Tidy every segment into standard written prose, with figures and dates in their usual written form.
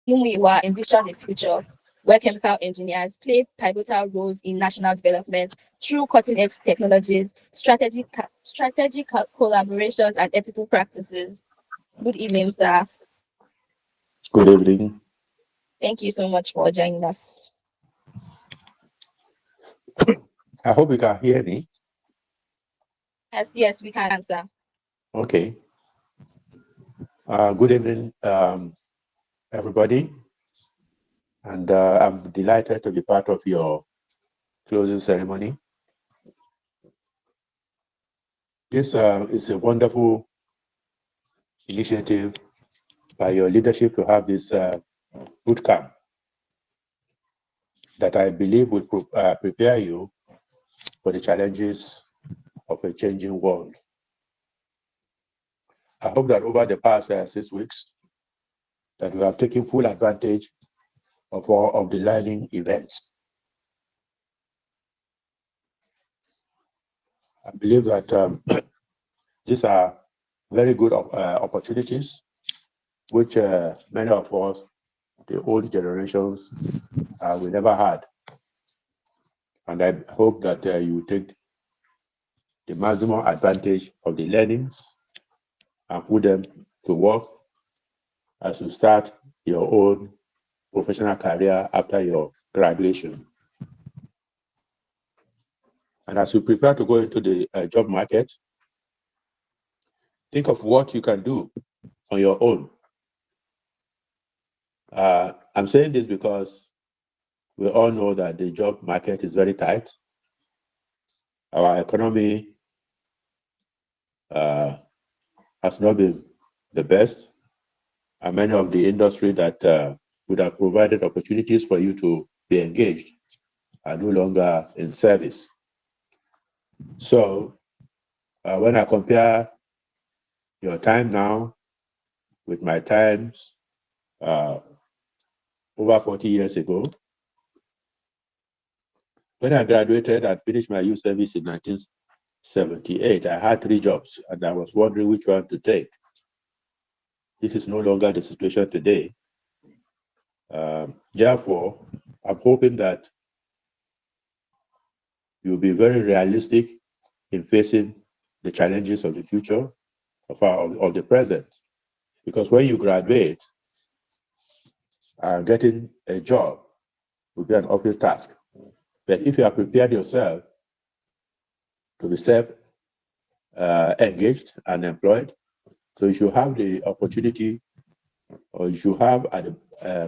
Imuyiwa envisions a future where chemical engineers play pivotal roles in national development through cutting-edge technologies, strategic collaborations, and ethical practices. Good evening, sir. Good evening. Thank you so much for joining us. I hope you can hear me. Yes, we can answer. Okay. Good evening, everybody. And I'm delighted to be part of your closing ceremony. This is a wonderful initiative by your leadership to have this bootcamp that I believe will prepare you for the challenges of a changing world. I hope that over the past 6 weeks, that we have taken full advantage of all of the learning events. I believe that these are very good opportunities, which many of us, the old generations, we never had. And I hope that you take the maximum advantage of the learnings and put them to work as you start your own professional career after your graduation. And as you prepare to go into the job market, think of what you can do on your own. I'm saying this because we all know that the job market is very tight. Our economy has not been the best, and many of the industry that would have provided opportunities for you to be engaged are no longer in service. So when I compare your time now with my times over 40 years ago, when I graduated and finished my youth service in 1978, I had 3 jobs, and I was wondering which one to take. This is no longer the situation today. Therefore, I'm hoping that you'll be very realistic in facing the challenges of the future, of the present. Because when you graduate, getting a job will be an uphill task. But if you have prepared yourself to be self-engaged and employed, so you should have the opportunity, or you should have at the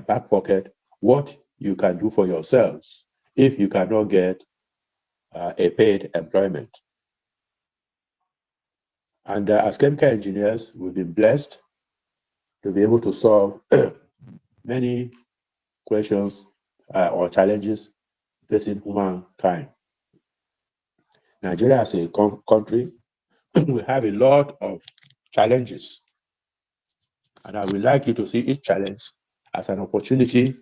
back pocket what you can do for yourselves if you cannot get a paid employment. And as chemical engineers, we've been blessed to be able to solve many questions or challenges facing humankind. Nigeria as a country, we have a lot of challenges. And I would like you to see each challenge as an opportunity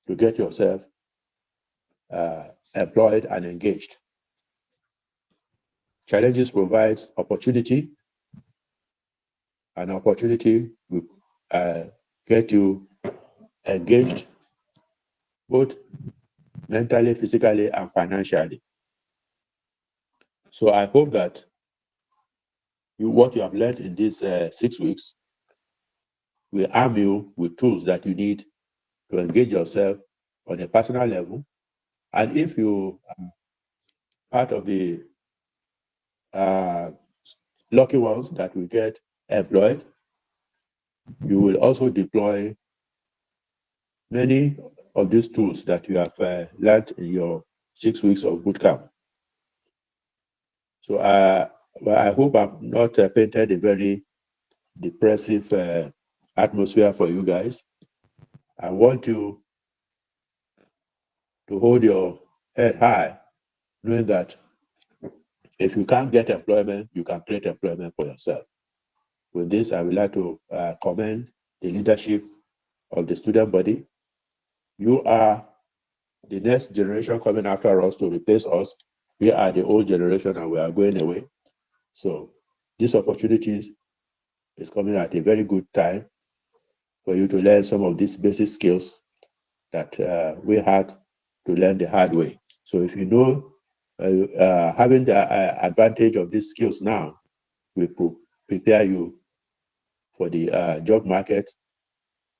to get yourself employed and engaged. Challenges provides opportunity, and opportunity will get you engaged both mentally, physically, and financially. So I hope that what you have learned in these 6 weeks will arm you with tools that you need to engage yourself on a personal level. And if you are part of the lucky ones that will get employed, you will also deploy many of these tools that you have learned in your 6 weeks of bootcamp. So I hope I've not painted a very depressive atmosphere for you guys. I want you to hold your head high, knowing that if you can't get employment, you can create employment for yourself. With this, I would like to commend the leadership of the student body. You are the next generation coming after us to replace us. We are the old generation and we are going away. So this opportunity is coming at a very good time for you to learn some of these basic skills that we had to learn the hard way. So if you know, having the advantage of these skills now will prepare you for the job market,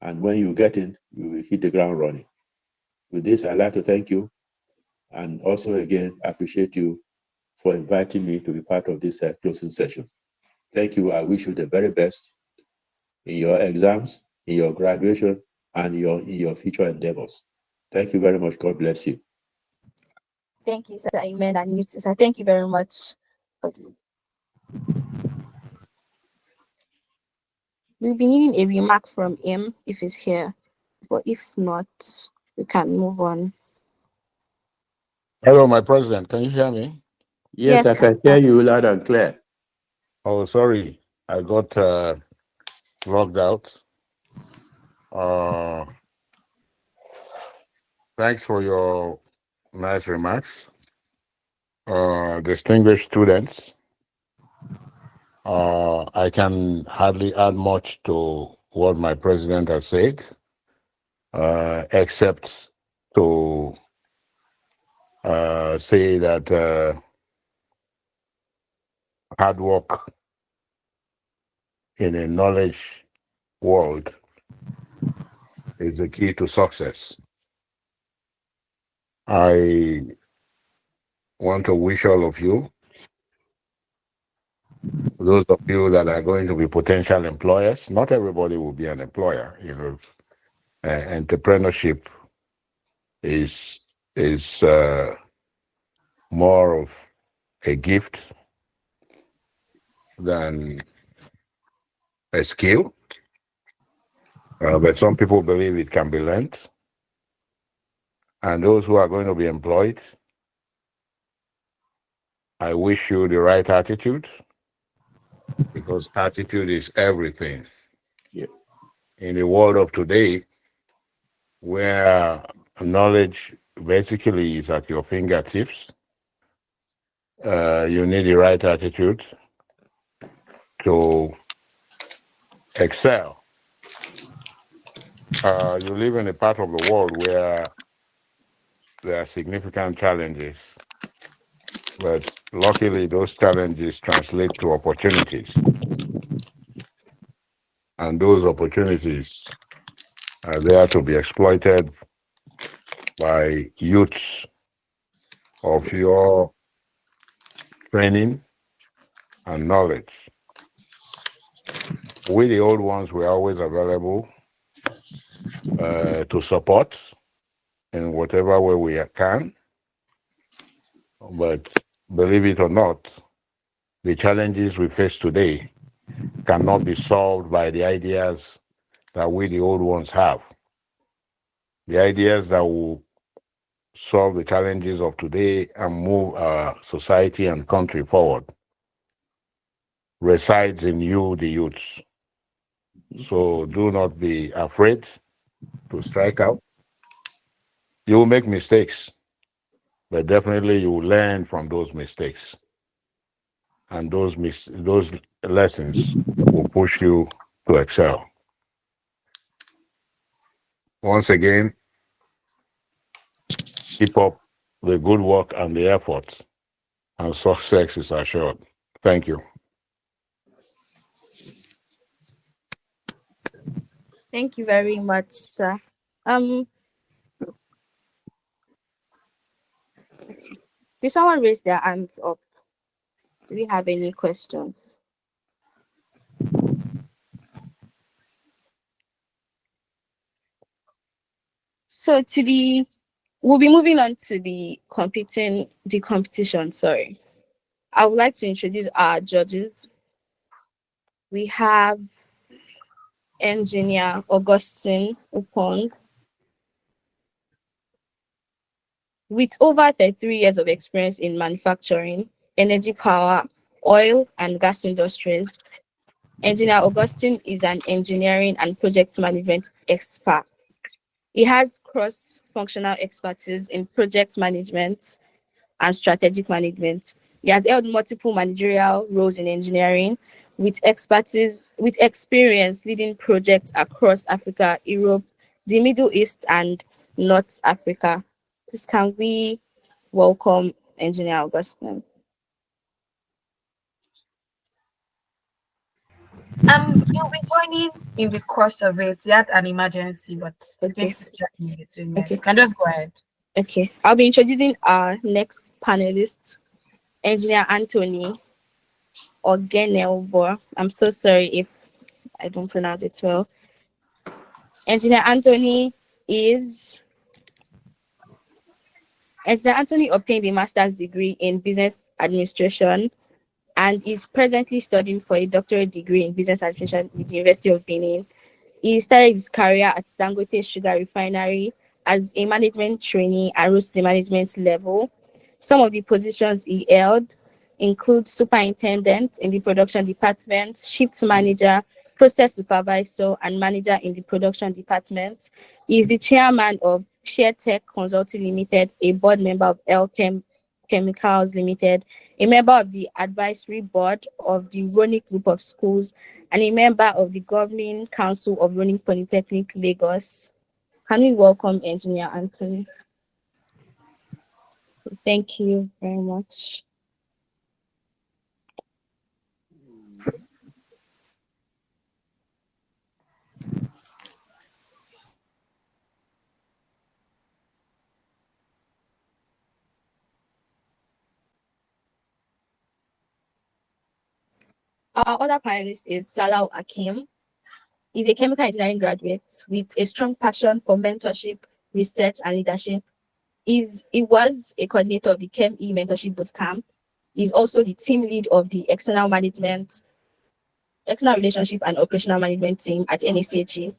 and when you get in, you will hit the ground running. With this, I'd like to thank you, and also again appreciate you for inviting me to be part of this closing session. Thank you. I wish you the very best in your exams, in your graduation, and in your future endeavors. Thank you very much. God bless you. Thank you, Sir Amen, and you too, sir. Thank you very much. We'll be needing a remark from him if he's here, but if not, we can move on. Hello, my president. Can you hear me? Yes, I can hear you loud and clear. Oh, sorry. I got logged out. Thanks for your nice remarks. Distinguished students, I can hardly add much to what my president has said, except to say that hard work in a knowledge world is the key to success. I want to wish all of you, those of you that are going to be potential employers, not everybody will be an employer. You know, entrepreneurship is more of a gift than a skill. But some people believe it can be learned. And those who are going to be employed, I wish you the right attitude, because attitude is everything. Yeah. In the world of today, where knowledge basically is at your fingertips, you need the right attitude to excel. You live in a part of the world where there are significant challenges, but luckily those challenges translate to opportunities. And those opportunities are there to be exploited by youths of your training and knowledge. We, the old ones, were always available to support in whatever way we can. But believe it or not, the challenges we face today cannot be solved by the ideas that we, the old ones, have. The ideas that will solve the challenges of today and move our society and country forward resides in you, the youths. So do not be afraid to strike out. You will make mistakes, but definitely you will learn from those mistakes. And those lessons will push you to excel. Once again, keep up the good work and the effort, and success is assured. Thank you. Thank you very much, sir. Did someone raise their hands up? Do we have any questions? So we'll be moving on to the competition, sorry. I would like to introduce our judges. We have Engineer Augustine Upong. With over 33 years of experience in manufacturing, energy, power, oil, and gas industries, Engineer Augustine is an engineering and project management expert. He has cross-functional expertise in project management and strategic management. He has held multiple managerial roles in engineering, with experience leading projects across Africa, Europe, the Middle East, and North Africa. Please can we welcome Engineer Augustine? You'll be joining in the course of it. He had an emergency, but he's going Okay, to join in between. Then okay, you can just go ahead. okay. I'll be introducing our next panelist, Engineer Anthony Ogenelbo. I'm so sorry if I don't pronounce it well. Engineer Anthony is Engineer Anthony obtained a master's degree in business administration and is presently studying for a doctorate degree in business administration with the University of Benin. He started his career at Dangote Sugar Refinery as a management trainee and rose to the management level. Some of the positions he held include superintendent in the production department, shift manager, process supervisor, and manager in the production department. He is the chairman of ShareTech Consulting Limited, a board member of Elchem Chemicals Limited, a member of the advisory board of the Ronick Group of Schools, and a member of the Governing Council of Ronick Polytechnic, Lagos. Can we welcome Engineer Anthony? Thank you very much. Our other panelist is Salah Akim. He's a chemical engineering graduate with a strong passion for mentorship, research, and leadership. He was a coordinator of the ChemE Mentorship Bootcamp. He's also the team lead of the external relationship and operational management team at NSChE.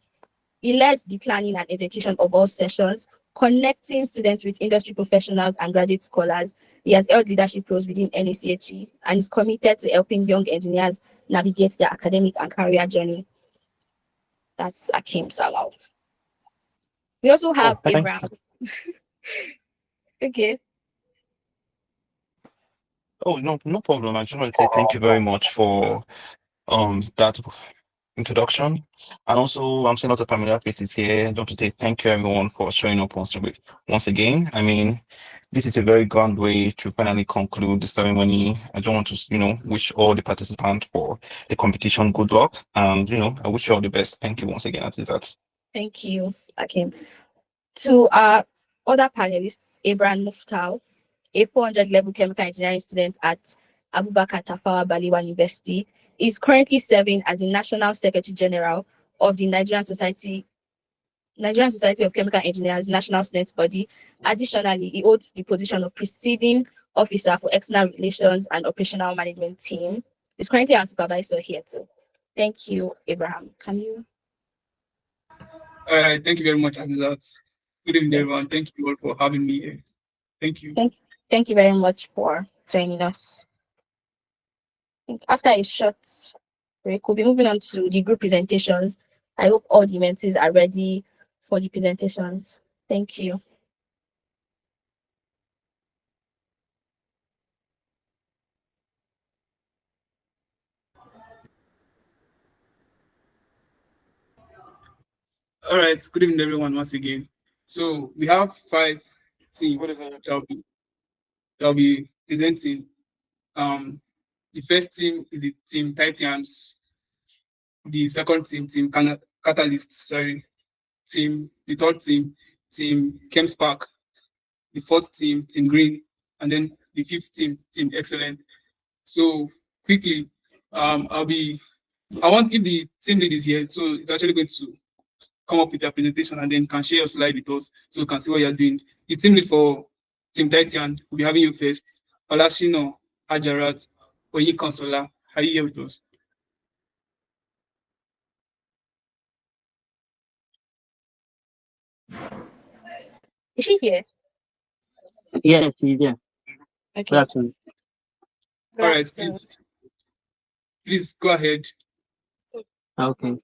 He led the planning and execution of all sessions, connecting students with industry professionals and graduate scholars. He has held leadership roles within NSChE and is committed to helping young engineers navigate their academic and career journey. That's Akim Salau. We also have Abraham. Okay. Oh, no problem. I just want to say thank you very much for that introduction. And also, I'm seeing a lot of familiar faces here. I want to say thank you everyone for showing up once again. I mean, this is a very grand way to finally conclude the ceremony. I just want to, wish all the participants for the competition good luck. And, I wish you all the best. Thank you once again, that. Thank you, Akim. To our other panelists, Abraham Muftal, a 400 level chemical engineering student at Abubakar Tafawa Balewa University, is currently serving as the National Secretary General of the Nigerian Society of Chemical Engineers National Students Body. Additionally, he holds the position of Presiding Officer for External Relations and Operational Management Team. He's currently our supervisor here too. Thank you, Abraham. Can you? All right, thank you very much, Azizat. Good evening, everyone. Thank you all for having me here. Thank you. Thank you very much for joining us. After a short break, we'll be moving on to the group presentations. I hope all the mentees are ready for the presentations. Thank you. All right, good evening, everyone, once again. So we have 5 teams that will be presenting. The first team is the team Titans. The second team, Catalyst. Sorry, the third team, team Chemspark. The fourth team, team Green, and then the fifth team, team Excellent. So quickly, I want if the team lead is here, so it's actually going to come up with their presentation and then can share your slide with us so we can see what you're doing. The team lead for Team Titan will be having you first. Olashino Ajarat Oyi Consola. Are you here with us? Is she here? Yes, she's there. Okay. Good afternoon. All right, please go ahead. Okay.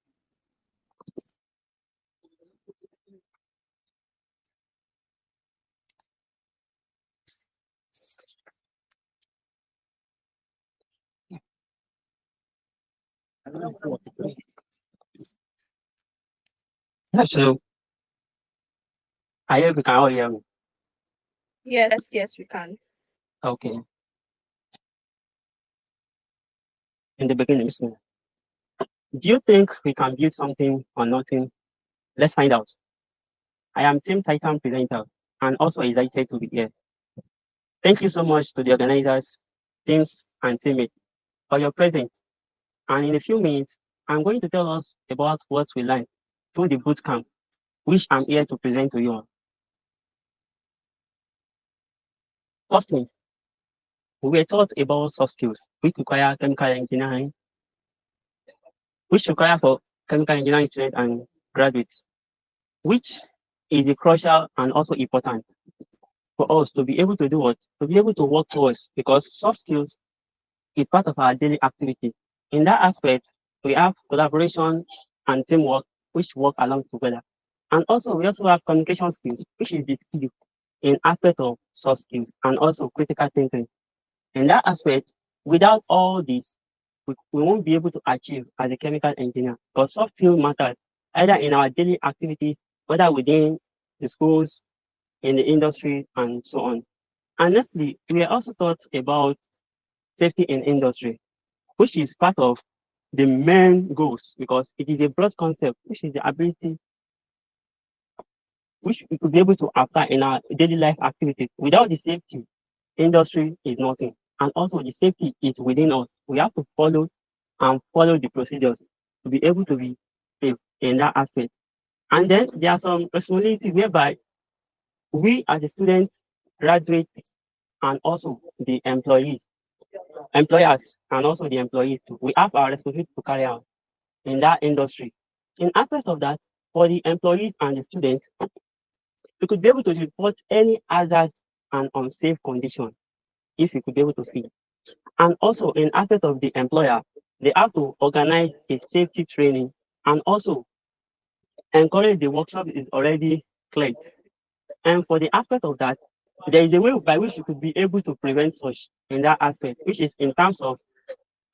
So I hope you can all hear me. Yes, yes, we can. Okay. In the beginning, so do you think we can build something or nothing? Let's find out. I am Team Titan presenter and also excited to be here. Thank you so much to the organizers, teams, and teammates for your presence. And in a few minutes, I'm going to tell us about what we learned through the bootcamp, which I'm here to present to you all. Firstly, we were taught about soft skills, which require chemical engineering, which require for chemical engineering students and graduates, which is crucial and also important for us to be able to do what? To be able to work towards, because soft skills is part of our daily activities. In that aspect, we have collaboration and teamwork, which work along together. And also, we also have communication skills, which is the skill in aspect of soft skills and also critical thinking. In that aspect, without all this, we won't be able to achieve as a chemical engineer, because soft skill matters either in our daily activities, whether within the schools, in the industry, and so on. And lastly, we are also taught about safety in industry, which is part of the main goals, because it is a broad concept, which is the ability which we could be able to apply in our daily life activities. Without the safety, industry is nothing. And also the safety is within us. We have to follow the procedures to be able to be safe in that aspect. And then there are some responsibilities whereby we as the students, graduates, and also the employers, and also the employees too, we have our responsibility to carry out in that industry. In aspect of that, for the employees and the students, we could be able to report any hazard and unsafe condition if we could be able to see. And also in aspect of the employer, they have to organize a safety training and also encourage the workshop is already cleared. And for the aspect of that, there is a way by which you could be able to prevent such in that aspect, which is in terms of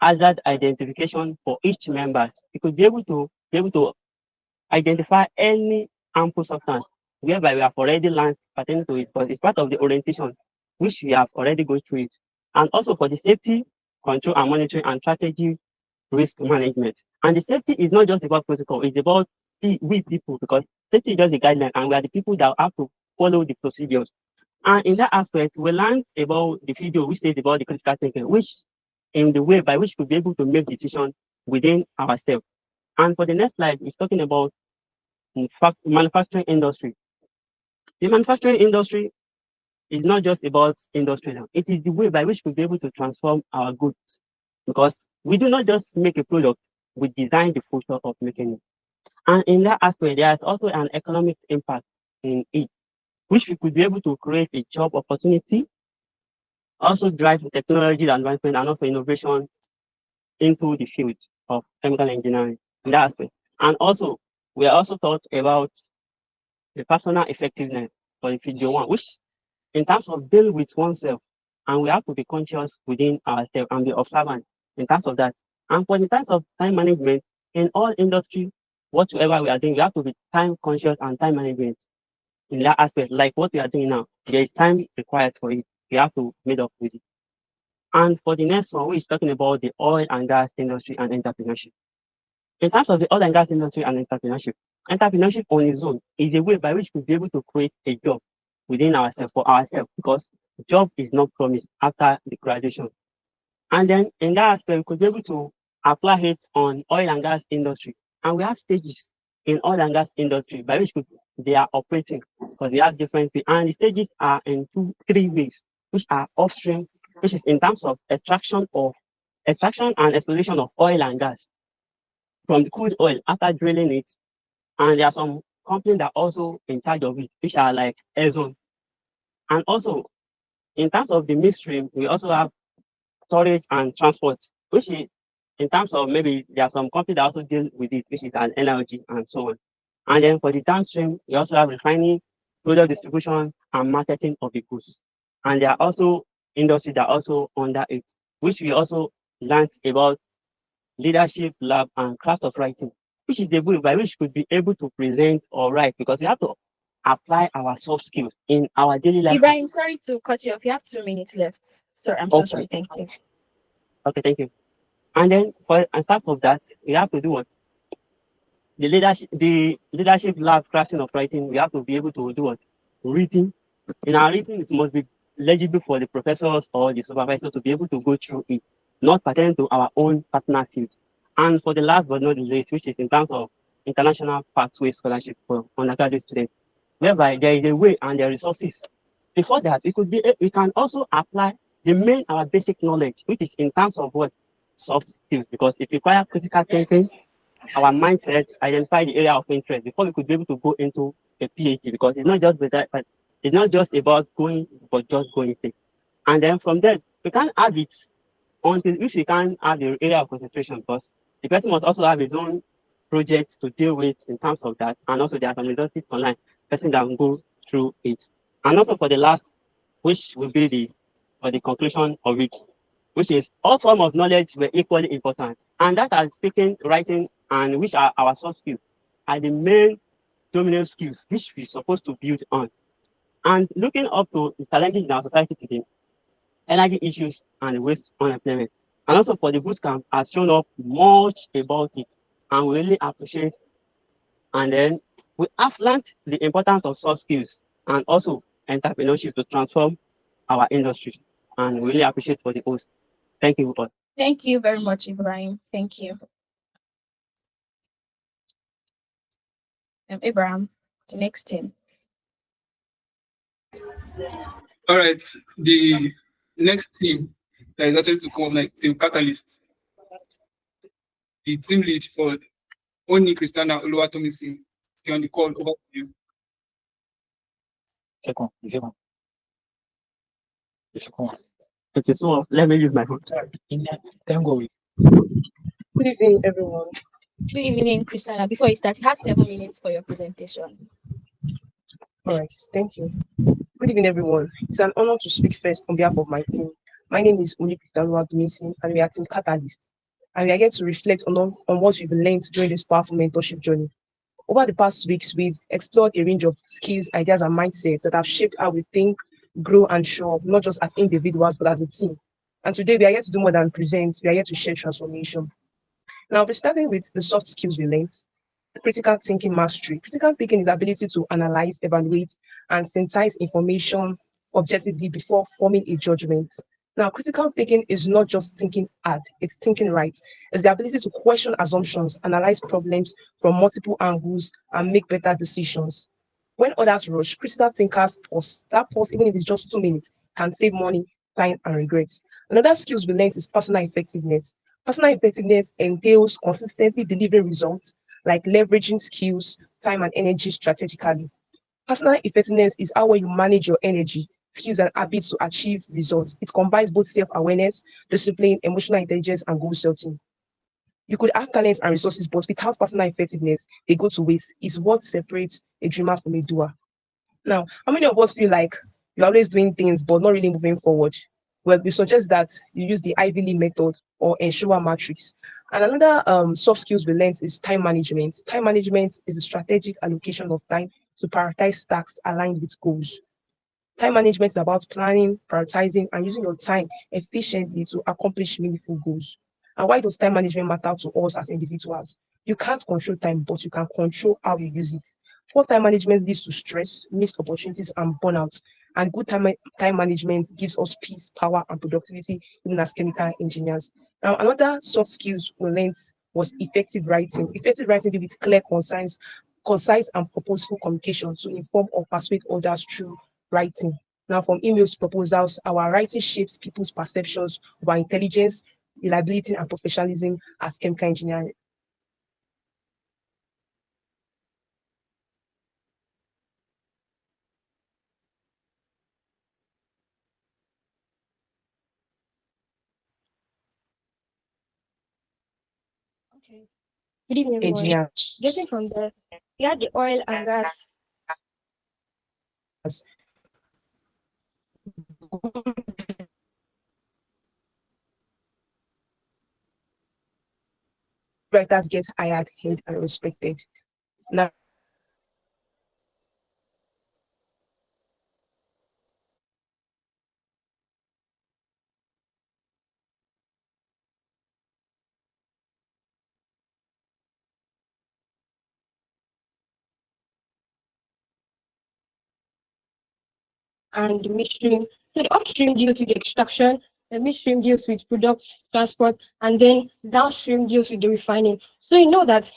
hazard identification for each member. You could be able to identify any harmful substance whereby we have already learned pertaining to it, but it's part of the orientation which we have already gone through it. And also for the safety, control and monitoring and strategy risk management. And the safety is not just about protocol, it's about we people, because safety is just the guideline and we are the people that have to follow the procedures. And in that aspect, we learned about the video which says about the critical thinking, which in the way by which we be able to make decisions within ourselves. And for the next slide, it's talking about manufacturing industry. The manufacturing industry is not just about industry now. It is the way by which we'll be able to transform our goods, because we do not just make a product, we design the future of making it. And in that aspect, there is also an economic impact in it, which we could be able to create a job opportunity, also drive technology advancement and also innovation into the field of chemical engineering in that aspect. And also, we are also taught about the personal effectiveness for the video one, which in terms of dealing with oneself, and we have to be conscious within ourselves and be observant in terms of that. And for the terms of time management, in all industry, whatsoever we are doing, we have to be time conscious and time management in that aspect. Like what we are doing now, there is time required for it. We have to meet up with it. And for the next one, we're talking about the oil and gas industry and entrepreneurship. In terms of the oil and gas industry and entrepreneurship on its own is a way by which we'll be able to create a job within ourselves for ourselves, because job is not promised after the graduation. And then in that aspect, we could be able to apply it on oil and gas industry. And we have stages in oil and gas industry by which they are operating, because they have different things. And the stages are in 3 ways, which are upstream, which is in terms of extraction and exploration of oil and gas from the crude oil after drilling it. And there are some companies that are also in charge of it, which are like Exxon. And also, in terms of the midstream, we also have storage and transport, which is in terms of maybe there are some companies that also deal with it, which is an energy and so on. And then for the downstream, we also have refining, product distribution, and marketing of the goods. And there are also industries that are also under it, which we also learned about leadership, lab, and craft of writing, which is the way by which we could be able to present or write, because we have to apply our soft skills in our daily life. Ibrahim, sorry to cut you off. You have 2 minutes left. Sorry, I'm so sorry. Thank you. Okay, thank you. And then on top of that, we have to do what? The leadership lab crafting of writing, we have to be able to do what? Reading. In our reading, it must be legible for the professors or the supervisors to be able to go through it, not pertaining to our own personal field. And for the last but not the least, which is in terms of international pathway scholarship for undergraduate students, whereby there is a way and there are resources. Before that, we can also apply the main our basic knowledge, which is in terms of what? Soft skills, because it requires critical thinking, our mindsets, identify the area of interest before we could be able to go into a PhD, because it's not just but it's not just about going, but just going sick. And then from there, we can't have it until if we can't have the area of concentration, because the person must also have his own projects to deal with in terms of that. And also there are some resources online, person that will go through it. And also for the last, which will be the conclusion of it, which is all forms of knowledge were equally important. And that are speaking, writing, and which are our soft skills, are the main dominant skills which we're supposed to build on. And looking up to the challenges in our society today, energy issues and waste unemployment. And also for the bootcamp has shown up much about it. And we really appreciate. And then we have learned the importance of soft skills and also entrepreneurship to transform our industry. And we really appreciate for the host. Thank you all. Thank you very much, Ibrahim. Thank you. Abraham, the next team. All right, the next team that is actually to come like Team Catalyst. The team lead for Oni Christiana Oluwatomisin. You're on the call, over to you. Okay, so let me use my phone. Good evening, everyone. Good evening, Christiana. Before you start, you have 7 minutes for your presentation. All right, thank you. Good evening, everyone. It's an honor to speak first on behalf of my team. My name is Oni Christiana Oluwatomisin, and we are Team Catalyst. And we are here to reflect on what we've learned during this powerful mentorship journey. Over the past weeks, we've explored a range of skills, ideas, and mindsets that have shaped how we think, grow, and show up, not just as individuals, but as a team. And today, we are here to do more than present. We are here to share transformation. Now, we're starting with the soft skills we learned. Critical thinking mastery. Critical thinking is the ability to analyze, evaluate, and synthesize information objectively before forming a judgment. Now, critical thinking is not just thinking hard, it's thinking right. It's the ability to question assumptions, analyze problems from multiple angles, and make better decisions. When others rush, critical thinkers pause. That pause, even if it's just 2 minutes, can save money, time, and regrets. Another skills we learned is personal effectiveness. Personal effectiveness entails consistently delivering results, like leveraging skills, time, and energy strategically. Personal effectiveness is how you manage your energy, skills, and habits to achieve results. It combines both self-awareness, discipline, emotional intelligence, and goal setting. You could have talents and resources, but without personal effectiveness, they go to waste. It's what separates a dreamer from a doer. Now, how many of us feel like you're always doing things but not really moving forward? Well, we suggest that you use the Ivy League method or Ensure matrix. And another soft skills we learned is time management. Time management is the strategic allocation of time to prioritize tasks aligned with goals. Time management is about planning, prioritizing, and using your time efficiently to accomplish meaningful goals. And why does time management matter to us as individuals? You can't control time, but you can control how you use it. Poor time management leads to stress, missed opportunities, and burnout. And good time management gives us peace, power, and productivity, even as chemical engineers. Now, another soft skills we learned was effective writing. Effective writing deals with clear, concise, and purposeful communication to inform or persuade others through writing. Now, from emails to proposals, our writing shapes people's perceptions of our intelligence, reliability, and professionalism as chemical engineering. Okay. Good evening, everyone. Engineer. Getting from there, we had the oil and gas. writers get hired, heard, and respected. Now, and the midstream. So the upstream deals with the extraction, the midstream deals with product transport, and then downstream deals with the refining. So you know that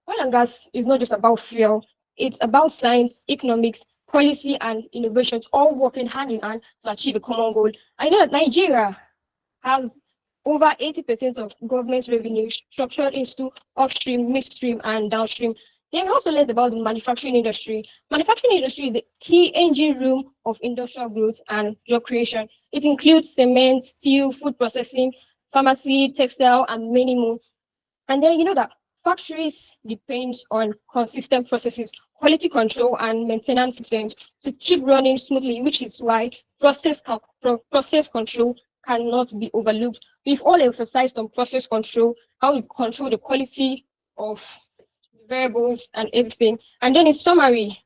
oil and gas is not just about fuel, it's about science, economics, policy, and innovations all working hand in hand to achieve a common goal. I know that Nigeria has over 80% of government revenue structured into upstream, midstream, and downstream. Then we also learned about the manufacturing industry. Manufacturing industry is the key engine room of industrial growth and job creation. It includes cement, steel, food processing, pharmacy, textile, and many more. And then you know that factories depend on consistent processes, quality control, and maintenance systems to keep running smoothly, which is why process control cannot be overlooked. We've all emphasized on process control, how we control the quality of variables and everything. And then in summary,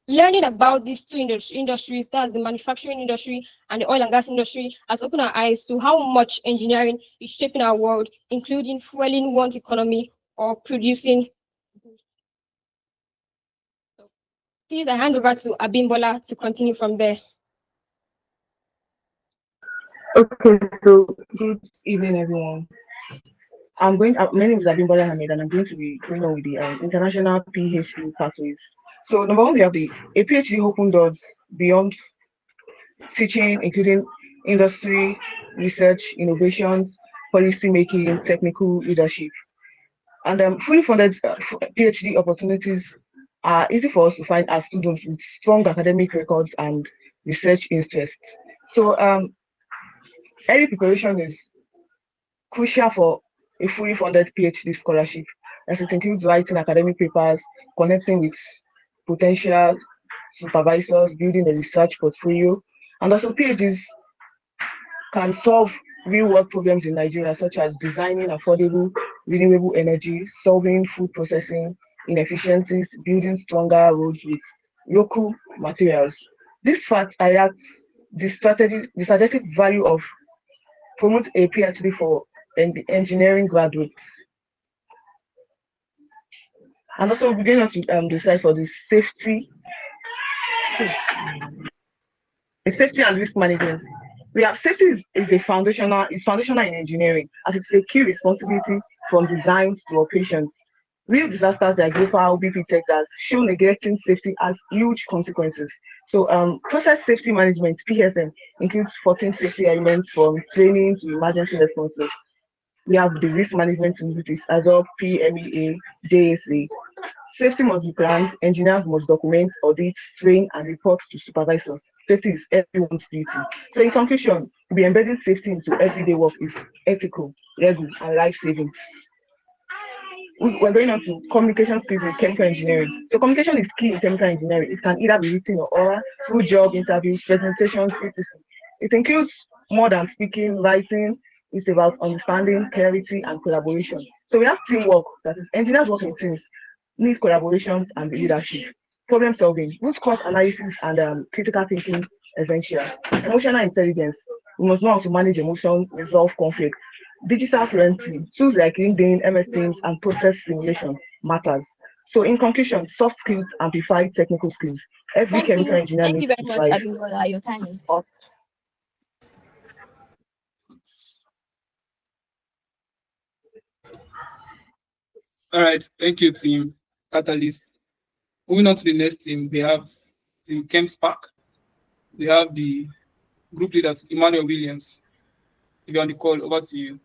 learning about these two industries, that's the manufacturing industry and the oil and gas industry, has opened our eyes to how much engineering is shaping our world, including fueling one's economy or producing. So please, I hand over to Abimbola to continue from there. Okay, so good evening, everyone. My name is Abimbola Hamid, and I'm going to be going on with the international PhD pathways. So, number one, we have a PhD open doors beyond teaching, including industry, research, innovations, policy making, technical leadership. And fully funded PhD opportunities are easy for us to find as students with strong academic records and research interests. So, early preparation is crucial for a fully funded PhD scholarship, as it includes writing academic papers, connecting with potential supervisors, building a research portfolio, and also PhDs can solve real-world problems in Nigeria, such as designing affordable, renewable energy, solving food processing inefficiencies, building stronger roads with local materials. These facts highlight the strategic value of promote a PhD for engineering graduates. And also we're going to decide for the safety and risk management. We have safety is foundational in engineering, as it's a key responsibility from design to operations. Real disasters like Bhopal, BP Texas show neglecting safety has huge consequences. So process safety management (PSM) includes 14 safety elements from training to emergency responses. We have the risk management units as of PMEA, JSA. Safety must be planned, engineers must document, audit, train, and report to supervisors. Safety is everyone's duty. So in conclusion, to be embedding safety into everyday work is ethical, legal, and life-saving. We're going on to communication skills in chemical engineering. So communication is key in chemical engineering. It can either be written or oral, through job interviews, presentations, etc. It includes more than speaking, writing. It's about understanding, clarity, and collaboration. So we have teamwork, that is, engineers work in teams, need collaboration and leadership. Problem solving, root cause analysis, and critical thinking essential. Emotional intelligence, we must know how to manage emotions, resolve conflict. Digital fluency, tools like LinkedIn, MS Teams, and process simulation matters. So in conclusion, soft skills amplify technical skills. Every Thank chemical you. engineer Thank you needs very to much, thrive. Abimbola. Your time is up. All right, thank you, team Catalyst. Moving on to the next team, we have Team ChemSpark. We have the group leader, Emmanuel Williams. If you're on the call, over to you.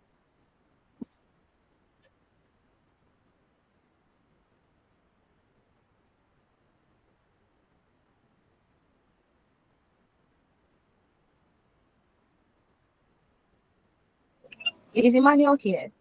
Is Emmanuel here?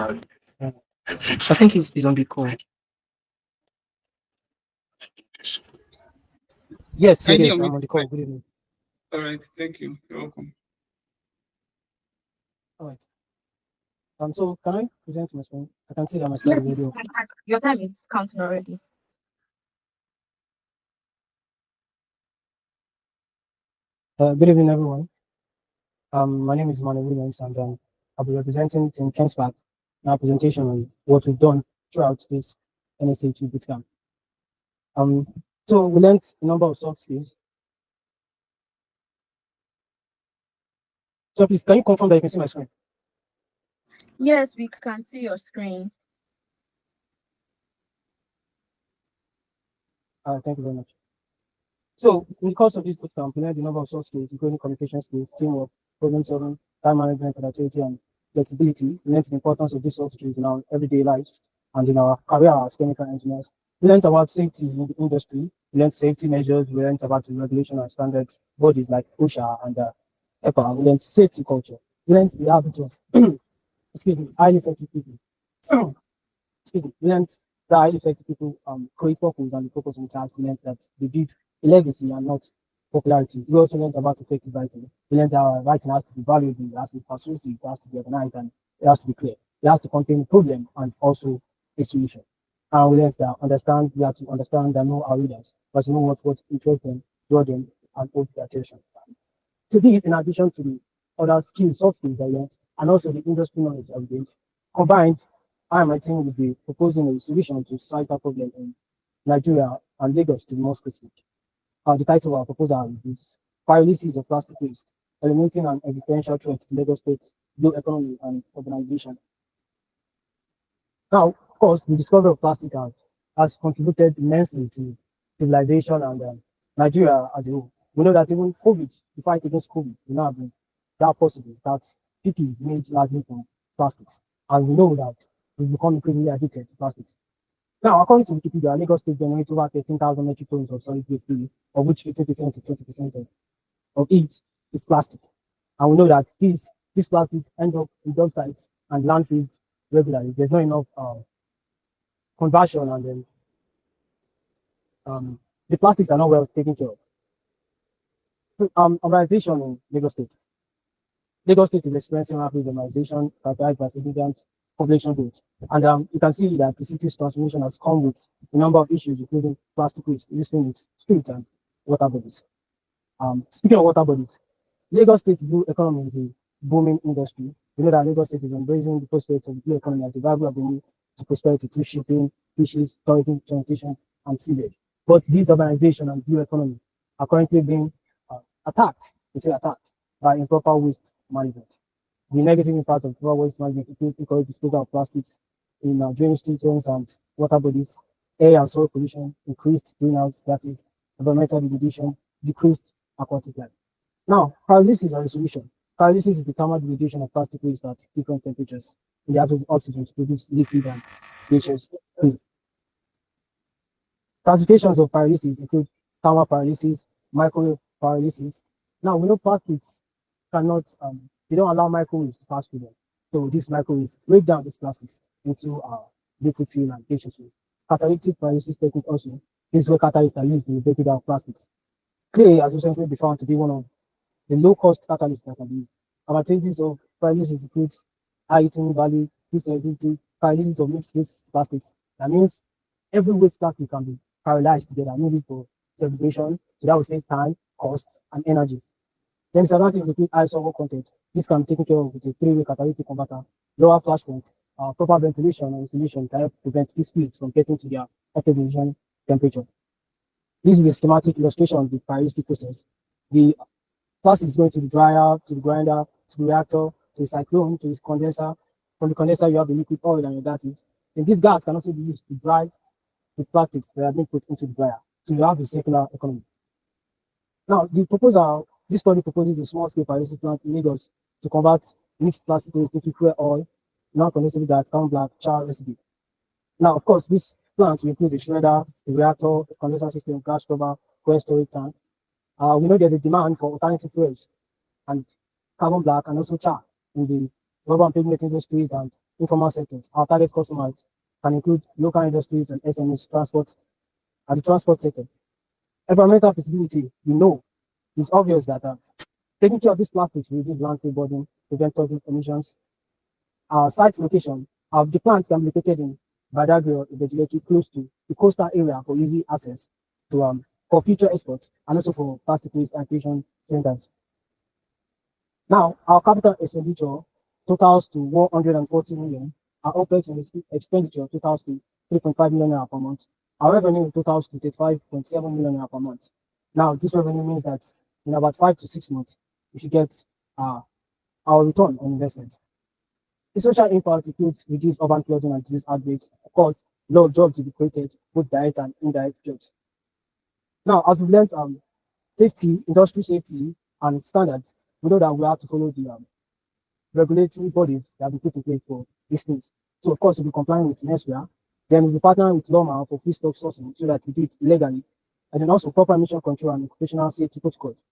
I think he's on the call. Yes, Kindly I'm unmute on the your call. mic. Good evening. All right, thank you. You're welcome. All right. So can I present my screen? I can see that my slide is Yes, already up. your time is counting already. Good evening, everyone. My name is Manuel Williams, and I'll be representing Team ChemE in our presentation on what we've done throughout this NSChE bootcamp. So we learned a number of soft skills. So please, can you confirm that you can see my screen? Yes, we can see your screen. Thank you very much. So in the course of this bootcamp, we learned a number of soft skills, including communication skills, teamwork, problem solving, time management, productivity, and flexibility. We learned the importance of these soft skills in our everyday lives and in our career as chemical engineers. We learned about safety in the industry. We learned safety measures. We learned about the regulation and standards bodies like OSHA and EPA. We learned safety culture. We learned the habit of highly effective people. We learned that highly effective people create purpose and the purpose in class. We learned that they build a legacy and not popularity. We also learned about effective writing. We learned that writing has to be valuable, it has to be persuasive, it has to be organized, and it has to be clear. It has to contain a problem and also a solution. And we learned that we have to understand and know our readers, but know what interests them, draw them, and hold their attention. So this, in addition to the other skills, soft skills I learned, and also the industry knowledge I've gained, combined, I and my team will be proposing a solution to societal problem in Nigeria and Lagos to be more specific. The title of our proposal is Paralysis of Plastic Waste, Eliminating an Existential Threat to Lagos State's Blue Economy and Urbanization. Now, of course, the discovery of plastic has contributed immensely to civilization and Nigeria as a whole. We know that even COVID, the fight against COVID, will not have been that possible, that PP is made largely from plastics. And we know that we've become increasingly addicted to plastics. Now, according to Wikipedia, Lagos State generates over 13,000 metric tons of solid waste daily, of which 50% to 20% of it is plastic. And we know that these plastic end up in dump sites and landfills regularly. There's not enough conversion, and then the plastics are not well taken care of. Urbanization in Lagos State. Lagos State is experiencing rapid urbanization characterized by significant population growth. And you can see that the city's transformation has come with a number of issues, including plastic waste, using its streets and water bodies. Speaking of water bodies, Lagos State's blue economy is a booming industry. We know that Lagos State is embracing the prosperity of the blue economy as a viable avenue to prosperity through shipping, fisheries, tourism, transportation, and sewerage. But this urbanization and blue economy are currently being attacked by improper waste management. The negative impact of improper waste management includes encourage disposal of plastics in drainage systems and water bodies, air and soil pollution, increased greenhouse gases, environmental degradation, decreased aquatic life. Now, paralysis is a solution. Paralysis is the thermal degradation of plastic waste at different temperatures in the absence of oxygen to produce liquid and gaseous phase. Classifications of paralysis include thermal paralysis, microwave paralysis. Now, we know plastics cannot, they don't allow microwaves to pass through them. So these microwaves break down these plastics into liquid fuel and gaseous fuel. Catalytic paralysis technique also, this is where catalysts are used to break down plastics. Clay has recently been found to be one of the low-cost catalysts that can be used. Advantages of paralysis includes high heating value, flexibility, paralysis of mixed waste plastics. That means every waste plastic can be paralyzed together, maybe for segregation, so that will save time, cost, and energy. Then disadvantages include high sulfur content. This can be taken care of with a three-way catalytic converter, lower flash point, proper ventilation and insulation can help prevent these fluids from getting to their optimum temperature. This is a schematic illustration of the pyrolytic process. The plastic is going to the dryer, to the grinder, to the reactor, to the cyclone, to the condenser. From the condenser, you have the liquid oil and your gases. And this gas can also be used to dry the plastics that are being put into the dryer. So you have a circular economy. Now, this study proposes a small-scale pyrolysis plant in Lagos to convert mixed plastic waste into fuel oil, non-combustible gas, carbon black, char residue. Now, of course, this plant will include a shredder, a reactor, a condenser system, gas scrubber, coil storage tank. We know there's a demand for alternative fuels and carbon black and also char in the rubber and pavement industries and informal sectors. Our target customers can include local industries and SMEs, transport, and the transport sector. Environmental feasibility, it's obvious that taking care of these plastics will reduce landfill burden, prevent toxic emissions. Our site's location, the plants can be located in Badagry or Ibejuleki, close to the coastal area for easy access to for future exports and also for plastic waste acquisition centers. Now, our capital expenditure totals to 140 million. Our OPEX expenditure totals to 3.5 million naira per month. Our revenue totals to 35.7 million naira per month. Now, this revenue means that in about 5 to 6 months, we should get our return on investment. The social impact includes reduced urban flooding and disease outbreaks. Of course, a lot of jobs will be created, both direct and indirect jobs. Now, as we've learned safety, industry safety, and standards, we know that we have to follow the regulatory bodies that have been put in place for these things. So, of course, we'll be complying with NSChE. Then we'll be partnering with Loma for feedstock sourcing so that we do it legally. And then also proper emission control and occupational safety protocols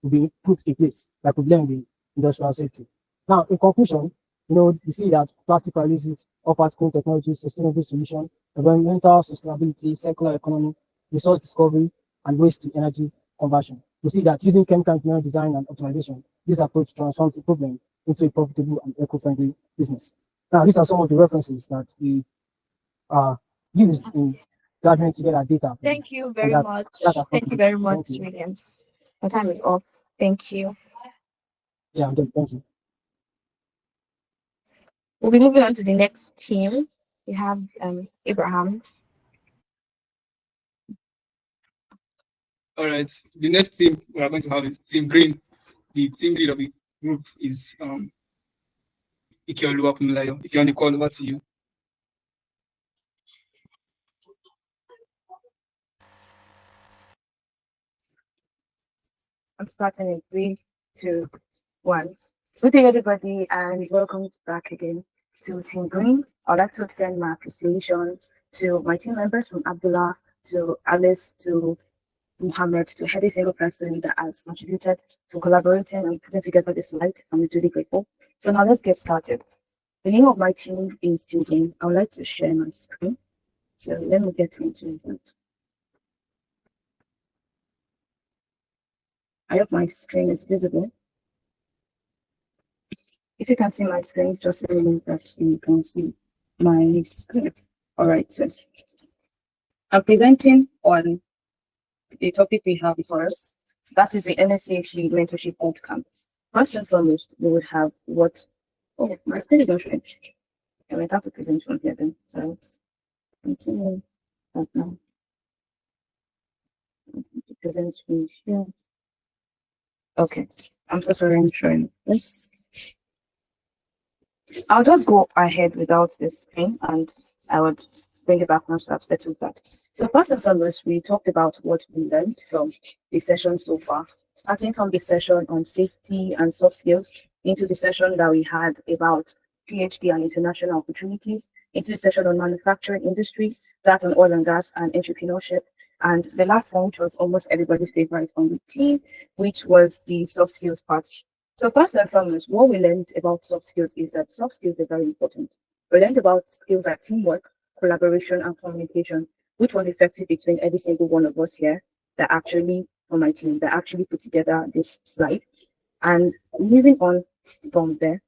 will be put in place, like we've learned in industrial safety. Now, in conclusion, you see that plastic pyrolysis offers clean technology, sustainable solution, environmental sustainability, circular economy, resource discovery, and waste to energy conversion. We see that using chemical engineering design and optimization, this approach transforms a problem into a profitable and eco-friendly business. Now, these are some of the references that we used in gathering together data. Thank you very much. Thank you very much, Williams. My time is up. Thank you. Yeah, I'm done. Thank you. We'll be moving on to the next team. We have Abraham. All right. The next team we are going to have is Team Green. The team leader of the group is Ike Oluwafunmilayo. If you're on the call, over to you. I'm starting in 3, 2, 1. Good day, everybody, and welcome back again to Team Green. I'd like to extend my appreciation to my team members, from Abdullah to Alice to Muhammad, to every single person that has contributed to collaborating and putting together this slide. I'm really grateful. So now let's get started. The name of my team is Team Green. I would like to share my screen. So let me get into it. I hope my screen is visible. If you can see my screen, just let me know that you can see my screen. All right, so I'm presenting on the topic we have before us. That is the NSChE Mentorship Bootcamp. First and foremost, we would have what. Oh, my screen is not showing. I might have to present from here then. So continue that now. To present from here. Okay, I'm so sorry, I'm showing this. I'll just go ahead without this screen and I would bring it back once I've settled that. So first and foremost, we talked about what we learned from the session so far, starting from the session on safety and soft skills, into the session that we had about PhD and international opportunities, into the session on manufacturing industry, that on oil and gas and entrepreneurship, and the last one, which was almost everybody's favorite on the team, which was the soft skills part. So first and foremost, what we learned about soft skills is that soft skills are very important. We learned about skills like teamwork, collaboration, and communication, which was effective between every single one of us here that actually, on my team, that actually put together this slide. And moving on from there,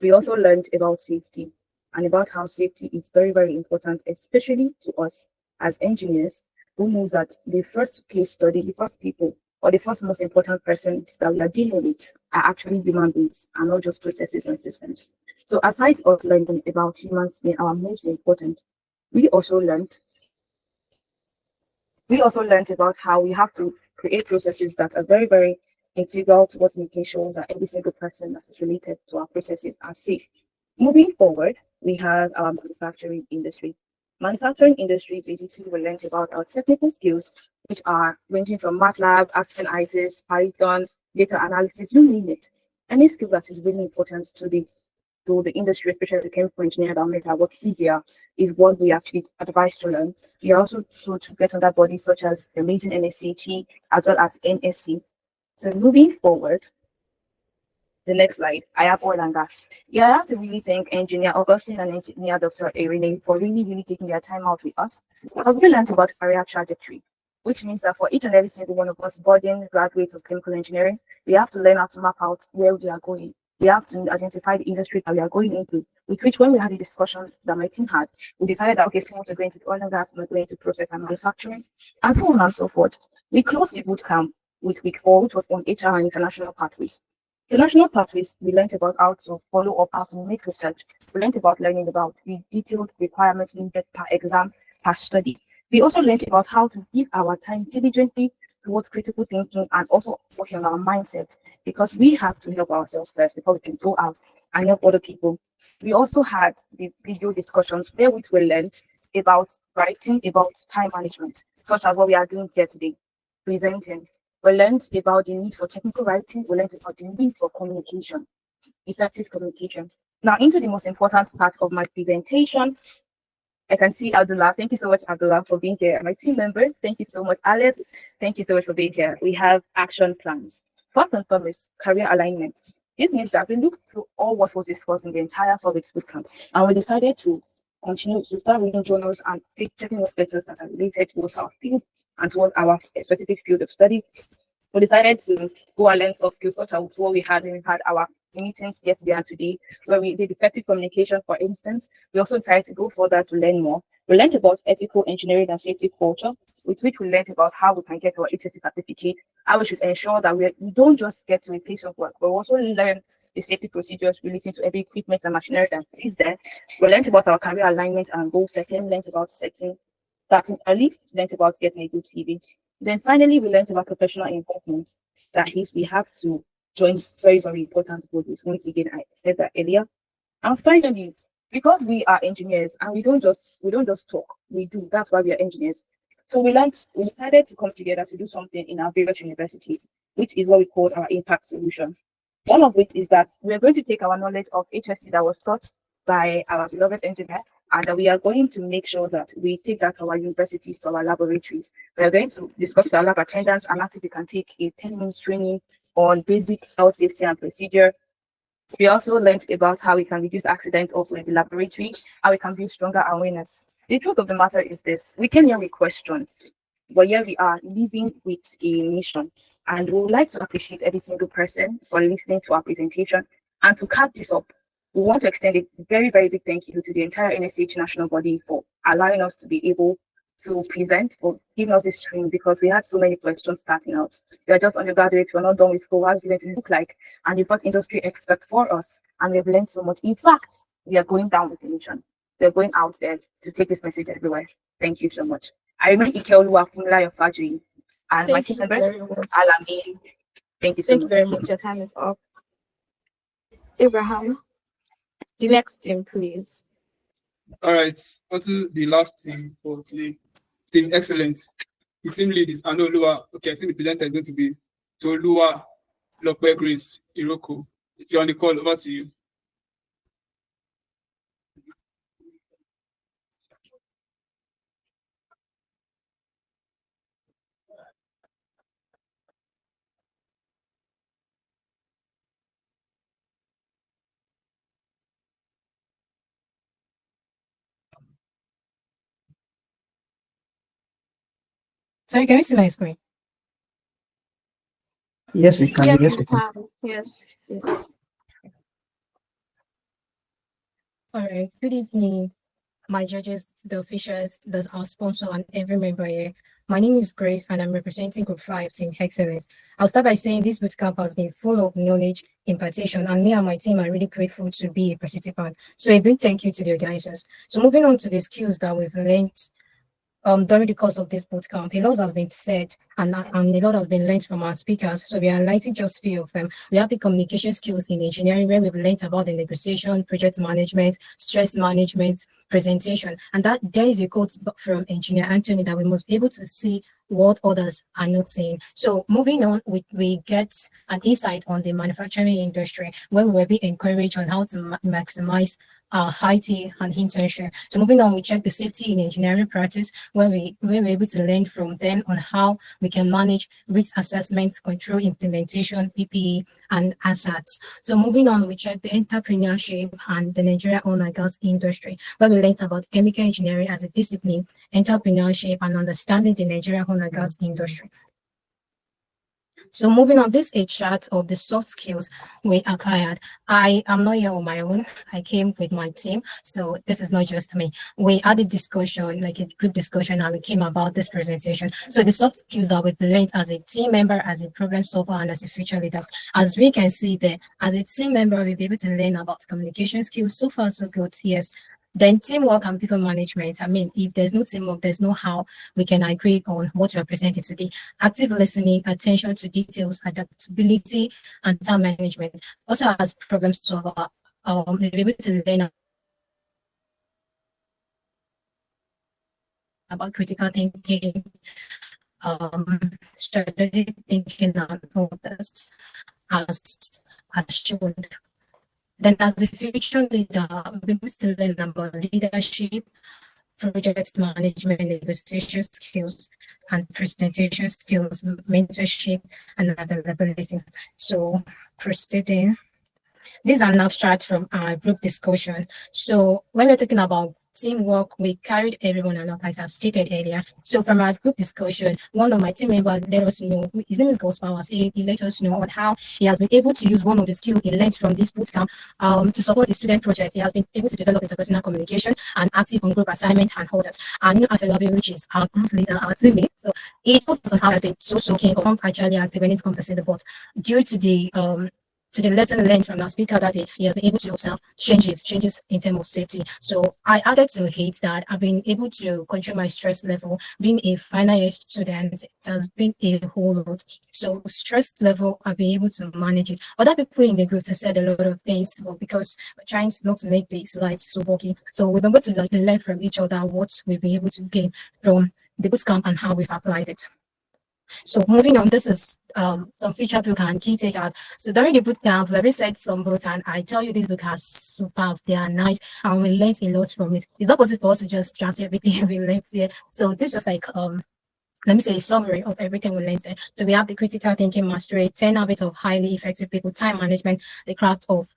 we also learned about safety and about how safety is very, very important, especially to us as engineers, who knows that the first case study, the first people, or the first most important persons that we are dealing with are actually human beings and not just processes and systems. So aside of learning about humans being our most important, we also learned about how we have to create processes that are very, very integral towards making sure that every single person that is related to our processes are safe. Moving forward, we have our manufacturing industry. Manufacturing industry, basically, we learned about our technical skills, which are ranging from MATLAB, Aspen ISIS, Python, data analysis, you name it. Any skill that is really important to the industry, especially the chemical engineer that make our work easier, is what we actually advise to learn. We are also told to get on that body, such as the amazing NSChE as well as NSC. So moving forward, The next slide, I have oil and gas. Yeah, I have to really thank Engineer Augustine and Engineer Dr. Irene for really taking their time out with us. We learned about career trajectory, which means that for each and every single one of us budding graduates of chemical engineering, we have to learn how to map out where we are going. We have to identify the industry that we are going into, with which when we had a discussion that my team had, we decided that, okay, so we're going to oil and gas, we're going to process and manufacturing, and so on and so forth. We closed the bootcamp with week 4, which was on HR and international pathways. International pathways, we learned about how to follow up, how to make research. We learned about learning about the detailed requirements needed per exam, per study. We also learned about how to give our time diligently towards critical thinking and also working on our mindset, because we have to help ourselves first before we can go out and help other people. We also had the video discussions where we learned about writing, about time management, such as what we are doing here today, presenting. We learned about the need for technical writing. We learned about the need for communication, effective communication. Now, into the most important part of my presentation, I can see Abdullah. Thank you so much, Abdullah, for being here. My team members, thank you so much. Alice, thank you so much for being here. We have action plans. First and foremost, career alignment. This means that we looked through all what was discussed in the entire 4 weeks bootcamp, and we decided to continue to start reading journals and checking off letters that are related towards our field and towards our specific field of study. We decided to go and learn soft skills, such as what we had when we had our meetings yesterday and today, where we did effective communication, for instance. We also decided to go further to learn more. We learned about ethical engineering and safety culture, with which we learned about how we can get our HSC certificate, how we should ensure that we don't just get to a place of work, but we also learn the safety procedures relating to every equipment and machinery that is there. We learned about our career alignment and goal setting. We learned about starting early. We learned about getting a good CV. Then finally, we learned about professional involvement. That is, we have to join very important bodies. Once again, I said that earlier. And finally, because we are engineers and we don't just talk, we do. That's why we are engineers. So we decided to come together to do something in our various universities, which is what we call our impact solution. One of which is that we're going to take our knowledge of HSC that was taught by our beloved engineer, and that we are going to make sure that we take that to our universities, to our laboratories. We are going to discuss with our lab attendants and ask if we can take a 10-minute training on basic health safety and procedure. We also learned about how we can reduce accidents also in the laboratory, how we can build stronger awareness. The truth of the matter is this: we came here with questions, but here we are living with a mission. And we would like to appreciate every single person for listening to our presentation. And to cap this up, we want to extend a very big thank you to the entire NSChE national body for allowing us to be able to present or giving us this training, because we had so many questions starting out. We are just undergraduates, we're not done with school. What is it going to look like? And you've got industry experts for us, and we've learned so much. In fact, we are going down with the mission. We're going out there to take this message everywhere. Thank you so much. I remain Ikeoluwa Funmilayo Faji, and my team members, Alamin. Thank you so much. Thank you very much. Your time is up. Abraham, the next team, please. All right, on to the last team for today. Team Excellent. The team lead is Anoluwa. Okay, I think the presenter is going to be Toluwa Lope Grace Iroko. If you're on the call, over to you. Sorry, can you see my screen? Yes, we can. Yes, we can. Yes. All right. Good evening, my judges, the officials, our sponsor, and every member here. My name is Grace, and I'm representing Group 5 Team Excellence. I'll start by saying this bootcamp has been full of knowledge impartation, and me and my team are really grateful to be a participant. So a big thank you to the organizers. So moving on to the skills that we've learned during the course of this bootcamp, a lot has been said and a lot has been learned from our speakers. So we are highlighting just a few of them. We have the communication skills in engineering, where we've learned about the negotiation, project management, stress management, presentation. And that there is a quote from Engineer Anthony that we must be able to see what others are not seeing. So moving on, we get an insight on the manufacturing industry, where we will be encouraged on how to maximize IT and internship. So moving on, we check the safety in engineering practice, where we're able to learn from them on how we can manage risk assessments, control implementation, PPE, and assets. So moving on, we check the entrepreneurship and the Nigeria oil and gas industry, where we learned about chemical engineering as a discipline, entrepreneurship, and understanding the Nigeria oil and gas industry. So moving on, this is a chart of the soft skills we acquired. I am not here on my own. I came with my team. So this is not just me. We had a discussion, like a group discussion, and we came about this presentation. So the soft skills that we've learned as a team member, as a problem solver, and as a future leaders, as we can see there, as a team member, we'll be able to learn about communication skills. So far, so good. Yes. Then teamwork and people management. I mean, if there's no teamwork, there's no how we can agree on what we're presenting today. Active listening, attention to details, adaptability, and time management. Also as problem solver, they'll be able to learn about critical thinking, strategic thinking, and others as shown. Then as a future leader, we'll be able to learn about leadership, project management, negotiation skills, and presentation skills, mentorship, and availability. So proceeding. These are an abstract from our group discussion. So when we're talking about teamwork, we carried everyone along, as I've stated earlier. So from our group discussion, one of my team members let us know, his name is Ghost Powers, he let us know on how he has been able to use one of the skills he learned from this bootcamp to support the student project. He has been able to develop interpersonal communication and active on group assignments and others. And Afelabi, which is our group leader, our teammate. So he told us on how he has been so keen or not actually active when it comes to see the bot due to the lesson learned from our speaker that day, he has been able to observe changes in terms of safety. So I added to it that I've been able to control my stress level. Being a final year student, it has been a whole lot. So stress level, I've been able to manage it. Other people in the group have said a lot of things, but because we're trying not to make the slides so bulky. So we've been able to learn from each other what we've been able to gain from the bootcamp and how we've applied it. So moving on, this is some feature book and key takeout. So during the bootcamp, we said some books, and I tell you, these books are superb. They are nice, and we learned a lot from it. It's not possible for us to just draft everything we learned there. So this is just like let me say a summary of everything we learned there. So we have the critical thinking mastery, 10 habits of highly effective people, time management, the craft of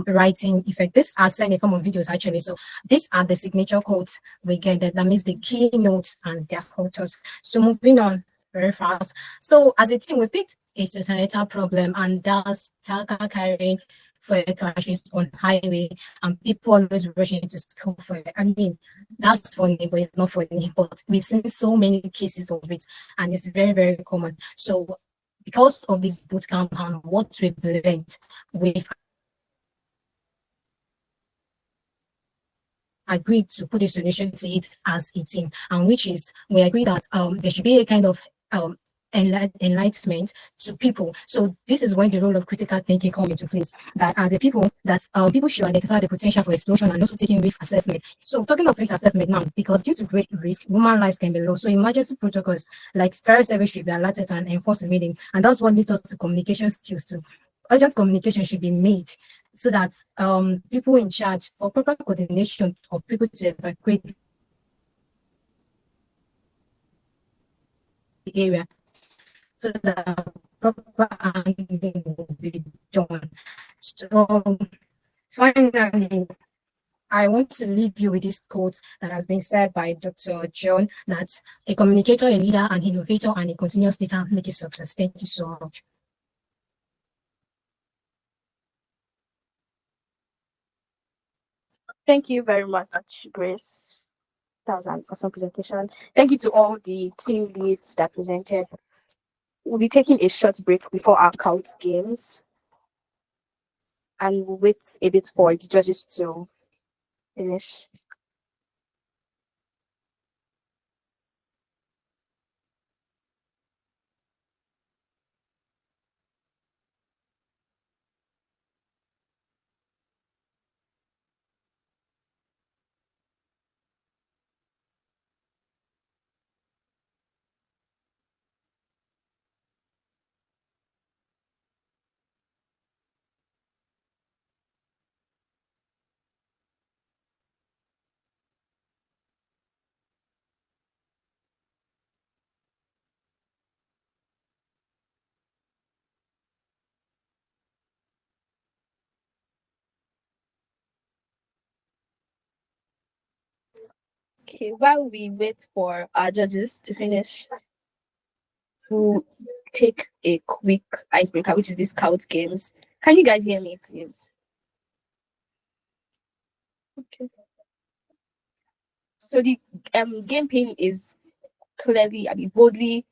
writing effect. This are sent in form of videos actually. So these are the signature quotes we get that means the keynotes and their authors. So moving on very fast. So as a team, we picked a societal problem, and that's tanker carrying fuel crashes on highway, and people always rushing to school for it. I mean, that's funny, but it's not funny. But we've seen so many cases of it, and it's very, very common. So because of this bootcamp and what we've learned, we've agreed to put a solution to it as a team, and which is we agree that there should be a kind of enlightenment to people. So this is when the role of critical thinking comes into place. That as a people, that people should identify the potential for explosion and also taking risk assessment. So talking of risk assessment now, because due to great risk, human lives can be lost. So emergency protocols like fire service should be alerted and enforced immediately. And that's what leads us to communication skills too. Urgent communication should be made so that people in charge for proper coordination of people to evacuate the area, so that proper handling will be done. So finally, I want to leave you with this quote that has been said by Dr. John, that a communicator, a leader, an innovator, and a continuous leader make a success. Thank you so much. Thank you very much, Grace. That was an awesome presentation. Thank you to all the team leads that presented. We'll be taking a short break before our count games, and we'll wait a bit for the judges to finish. Okay, while we wait for our judges to finish, we'll take a quick icebreaker, which is the Scout Games. Can you guys hear me, please? Okay. So the game pin is clearly, boldly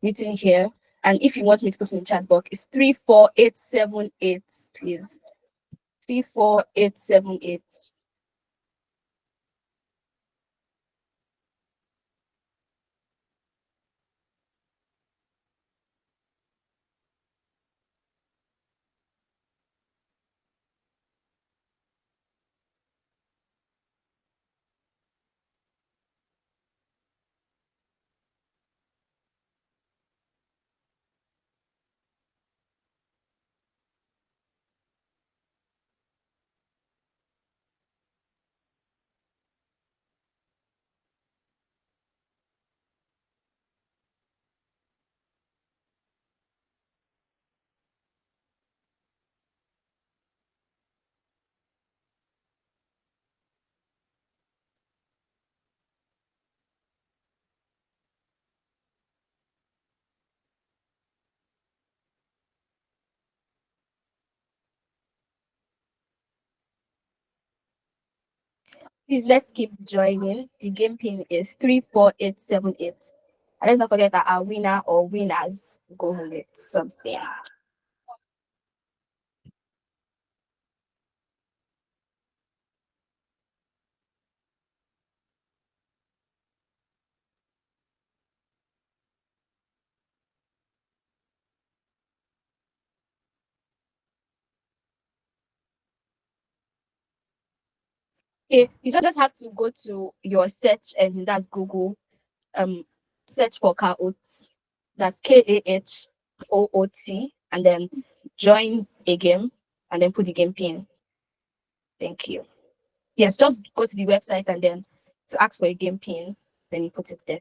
written here. And if you want me to put in the chat box, it's 34878, please. 34878. Please, let's keep joining. The game pin is 34878. And let's not forget that our winner or winners go home with something. Okay, you just have to go to your search engine, that's Google, search for Kahoot, that's Kahoot, and then join a game, and then put the game pin. Thank you. Yes, just go to the website and then to ask for a game pin, then you put it there.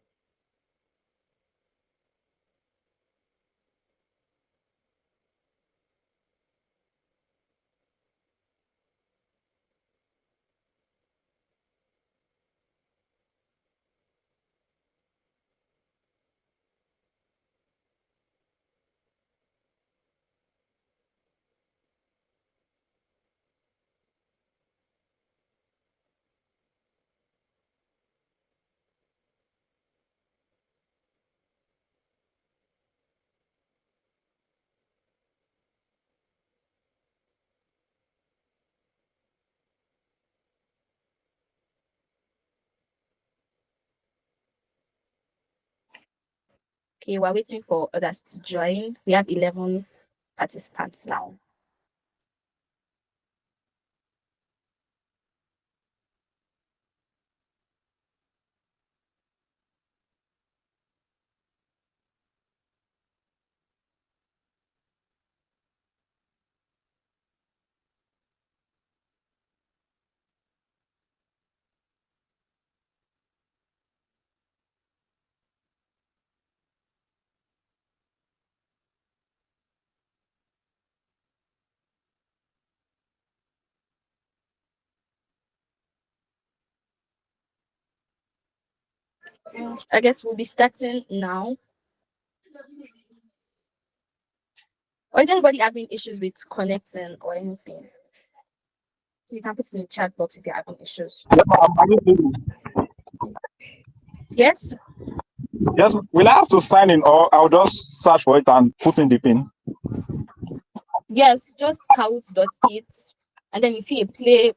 Okay, we're waiting for others to join. We have 11 participants now. I guess we'll be starting now. Or is anybody having issues with connecting or anything? So you can put it in the chat box if you're having issues. Yes? Yes, will I have to sign in or I'll just search for it and put in the pin? Yes, just Kahoot.it, and then you see a play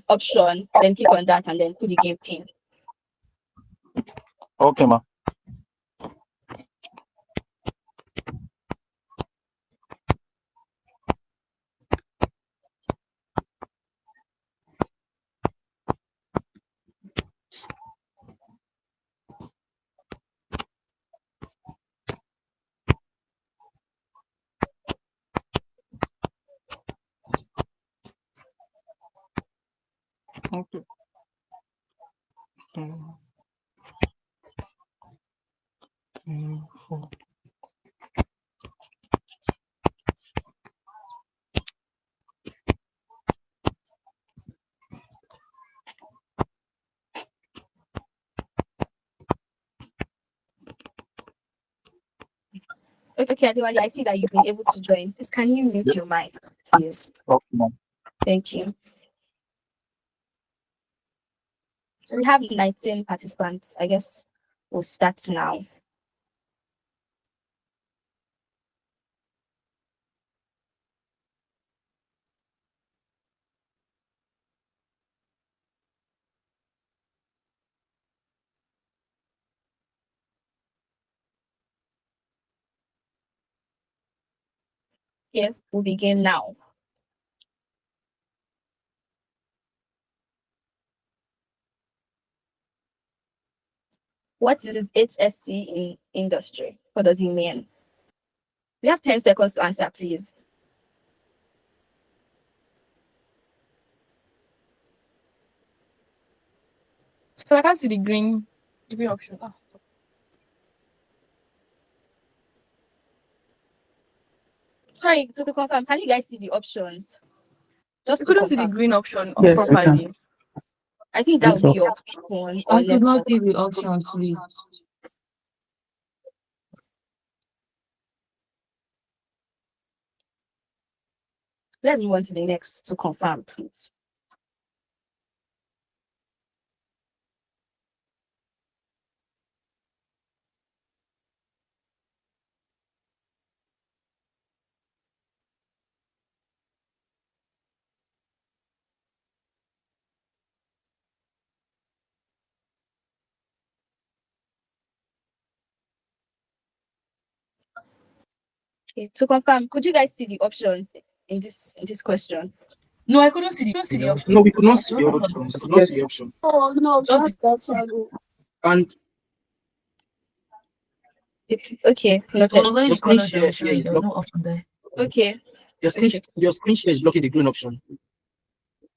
option, then click on that and then put the game pin. Okay, ma. Okay. Four. Okay, Adewale, I see that you've been able to join. Please, can you mute your mic, please? Thank you. So we have 19 participants. I guess we'll start now. Okay, we'll begin now. What is HSC in industry? What does it mean? We have 10 seconds to answer, please. So I can't see the green option. Oh. Sorry, to confirm, can you guys see the options? Just couldn't see the green option Yes, we properly. can. I think that would be your phone or I could not network. see the options, please. Let's move on to the next to confirm, please. Okay, to confirm, could you guys see the options in this question? No, I couldn't see the option. No, we could not see the options. We could not see the option. Oh no, Just not the option. And Okay, it noted. was only your the screen colors that share were here showing. is There was blocked. no option there. Okay. Your screen share is blocking the green option.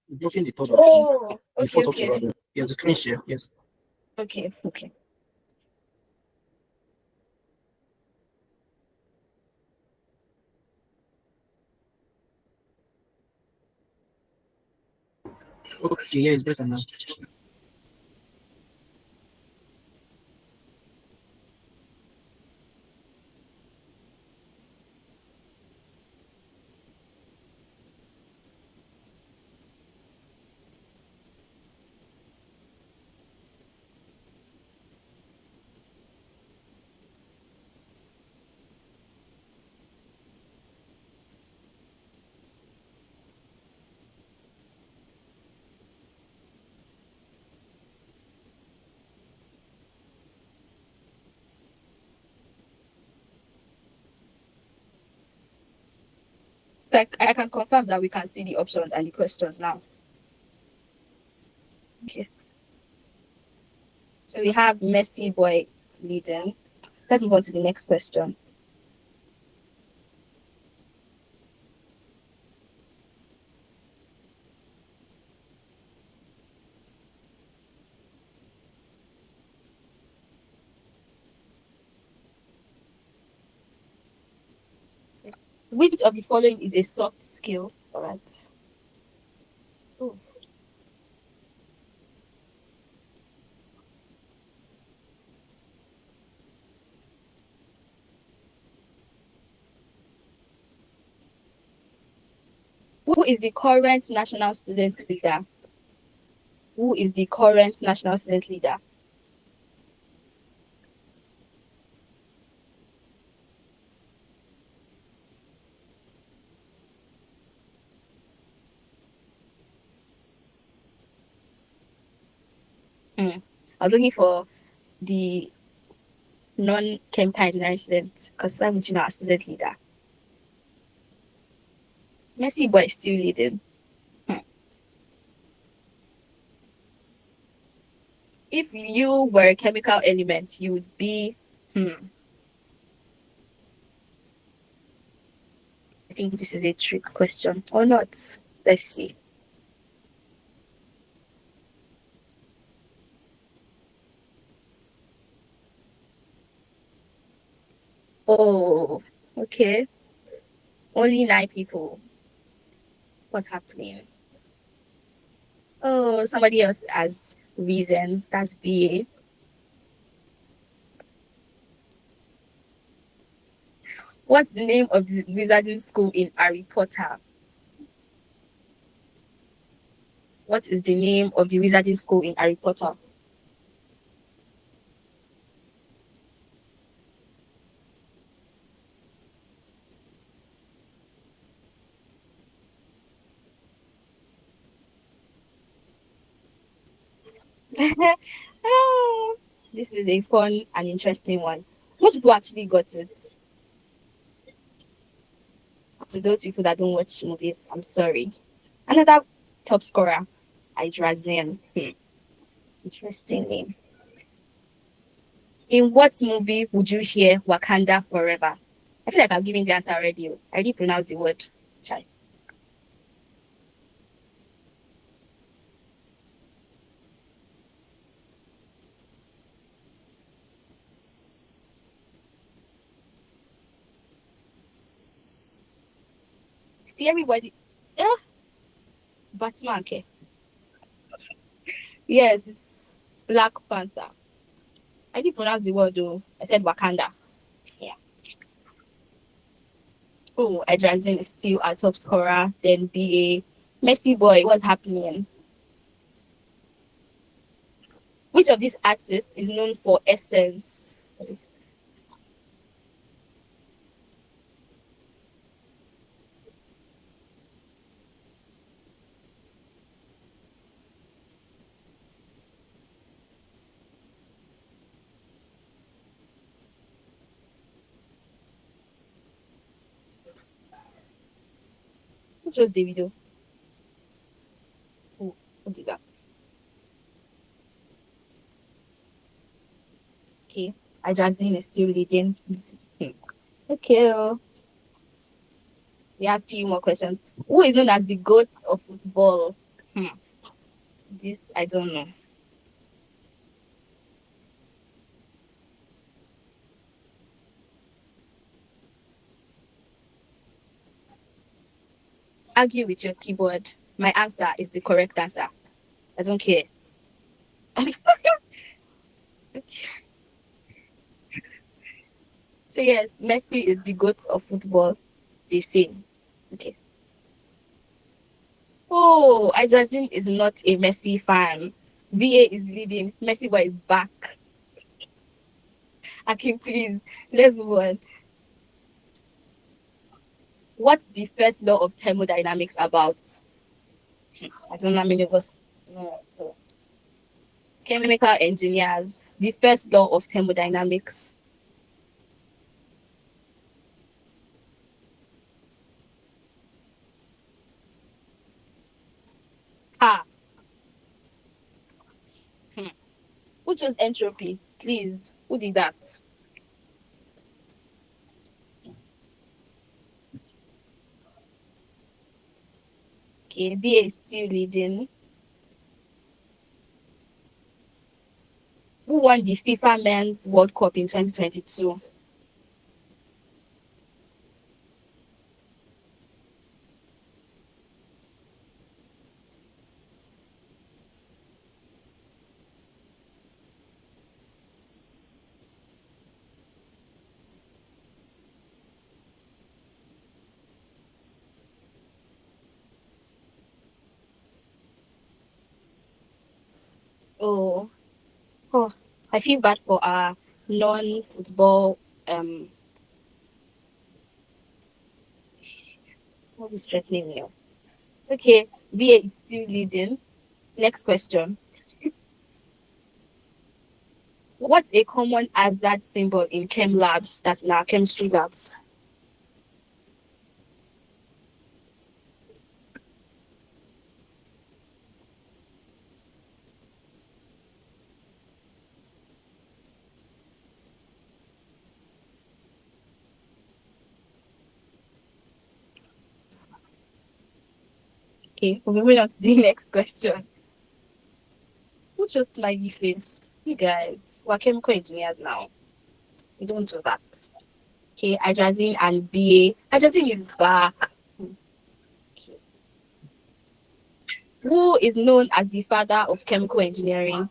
Blocking the third option. Oh, The okay, fourth option okay. rather. Yeah, the screen share, yes. Okay, okay. Okay, yeah, it's better now. So I can confirm that we can see the options and the questions now. Okay. So we have Messi boy leading. Let's move on to the next question. Which of the following is a soft skill? All right. Oh. Who is the current national student leader? Who is the current national student leader? I was looking for the non-chemical engineering student because I'm our student leader. Messi boy is still leading. If you were a chemical element, you would be. I think this is a trick question or not. Let's see. Oh, okay. Only 9 people. What's happening? Oh, somebody else has reason. That's VA. What's the name of the wizarding school in Harry Potter? What is the name of the wizarding school in Harry Potter? This is a fun and interesting one. Most people actually got it. To those people that don't watch movies, I'm sorry. Another top scorer, Hydrazine. Interesting name. In what movie would you hear Wakanda Forever? I feel like I've given the answer already. I already pronounced the word. Chai. Everybody. Batman, okay. Yes, it's Black Panther. I didn't pronounce the word though. I said Wakanda. Yeah. Oh, Hydrazine is still our top scorer. Then BA. Messi boy, what's happening? Which of these artists is known for Essence? Which was the video? Who did that? Okay, Hydrazine is still leading. Okay. We have a few more questions. Who is known as the GOAT of football? This, I don't know. Argue with your keyboard. My answer is the correct answer. I don't care. So yes, Messi is the GOAT of football. They say. Okay. Oh, Hydrazine is not a Messi fan. VA is leading. Messi boy is back. Akim, please, let's move on. What's the first law of thermodynamics about? I don't know how many of us know. Chemical engineers, the first law of thermodynamics. Who chose entropy? Please, who did that? Okay, BA is still leading. Who won the FIFA Men's World Cup in 2022? Oh, I feel bad for our non-football what is threatening me? Okay, VA is still leading. Next question. What's a common hazard symbol in chem labs, that's in our chemistry labs? Okay, we're moving on to the next question. Who chose smiley face? You guys, we're chemical engineers now. We don't do that. Okay, Hydrazine and BA. Hydrazine is back. Okay. Who is known as the father of chemical engineering?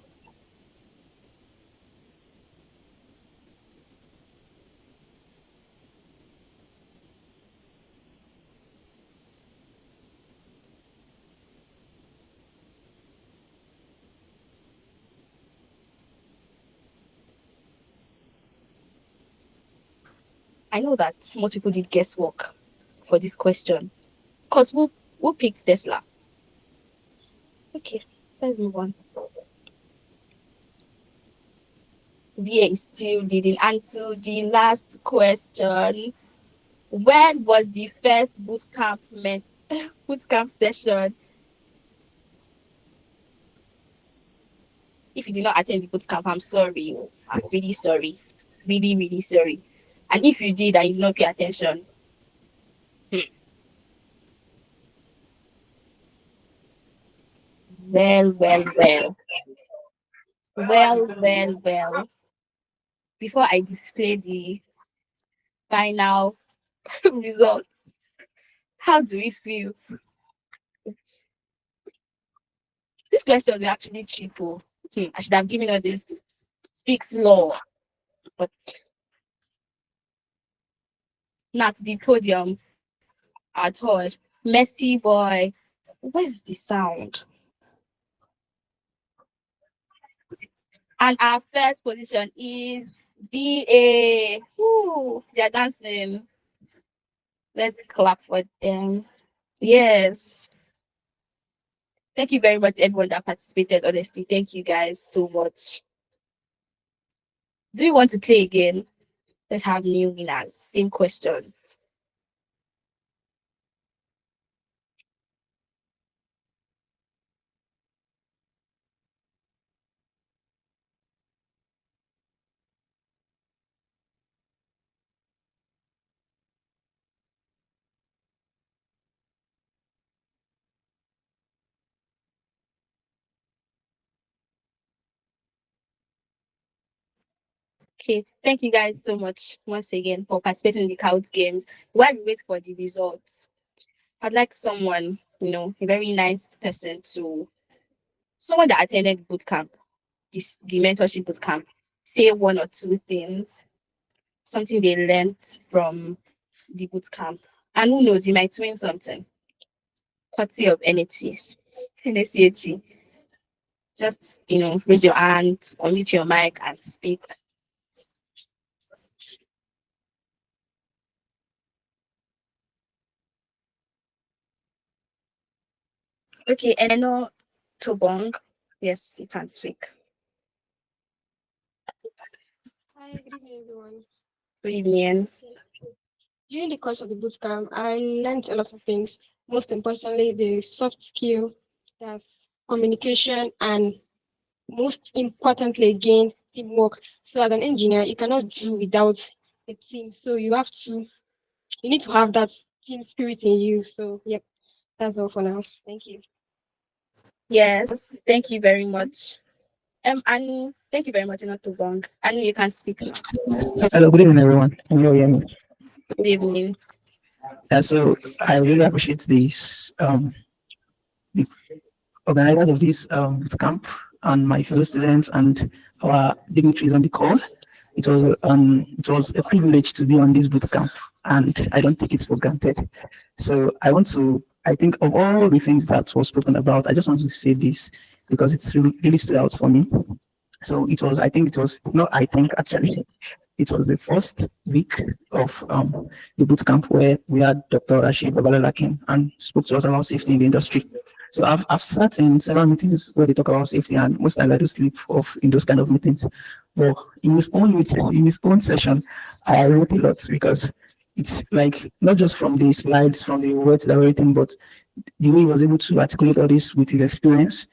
I know that most people did guesswork for this question. Because who picked Tesla? Okay, let's move on. VA is still leading. Until the last question. When was the first bootcamp session? If you did not attend the bootcamp, I'm sorry. I'm really sorry. Really, really sorry. And if you did and you did not pay attention, well. Before I display the final result, how do we feel? This question was actually cheap. I should have given her this fixed law. But not the podium at all. Messy boy. Where's the sound? And our first position is BA. Woo, they're dancing. Let's clap for them. Yes. Thank you very much, everyone that participated. Honestly, thank you guys so much. Do you want to play again? Let's have new winners. Same questions. Okay, thank you guys so much once again for participating in the Couch Games. While we wait for the results, I'd like someone, a very nice person someone that attended bootcamp, the mentorship bootcamp, say one or two things, something they learned from the bootcamp. And who knows, you might win something. Courtesy of NSChE. Just, raise your hand, unmute your mic and speak. Okay, and I know Tobong. Yes, you can speak. Hi, good evening, everyone. Good evening. During the course of the bootcamp, I learned a lot of things. Most importantly, the soft skill, the communication, and most importantly, again, teamwork. So as an engineer, you cannot do without a team. So you need to have that team spirit in you. So yep, that's all for now. Thank you. Yes, thank you very much. Anu, thank you very much, not too long. Anu, you can speak now. Hello, good evening, everyone. Can you hear me? Good evening. So I really appreciate this the organizers of this camp and my fellow students and our dignitaries on the call. It was a privilege to be on this boot camp, and I don't take it for granted. So I think of all the things that was spoken about, I just want to say this because it's really stood out for me. So it was the first week of the boot camp where we had Dr. Rashid Babalalakim and spoke to us about safety in the industry. So I've sat in several meetings where they talk about safety, and most times I do sleep off in those kind of meetings. But in his own session, I wrote a lot because it's like not just from the slides, from the words that were written, but the way he was able to articulate all this with his experience,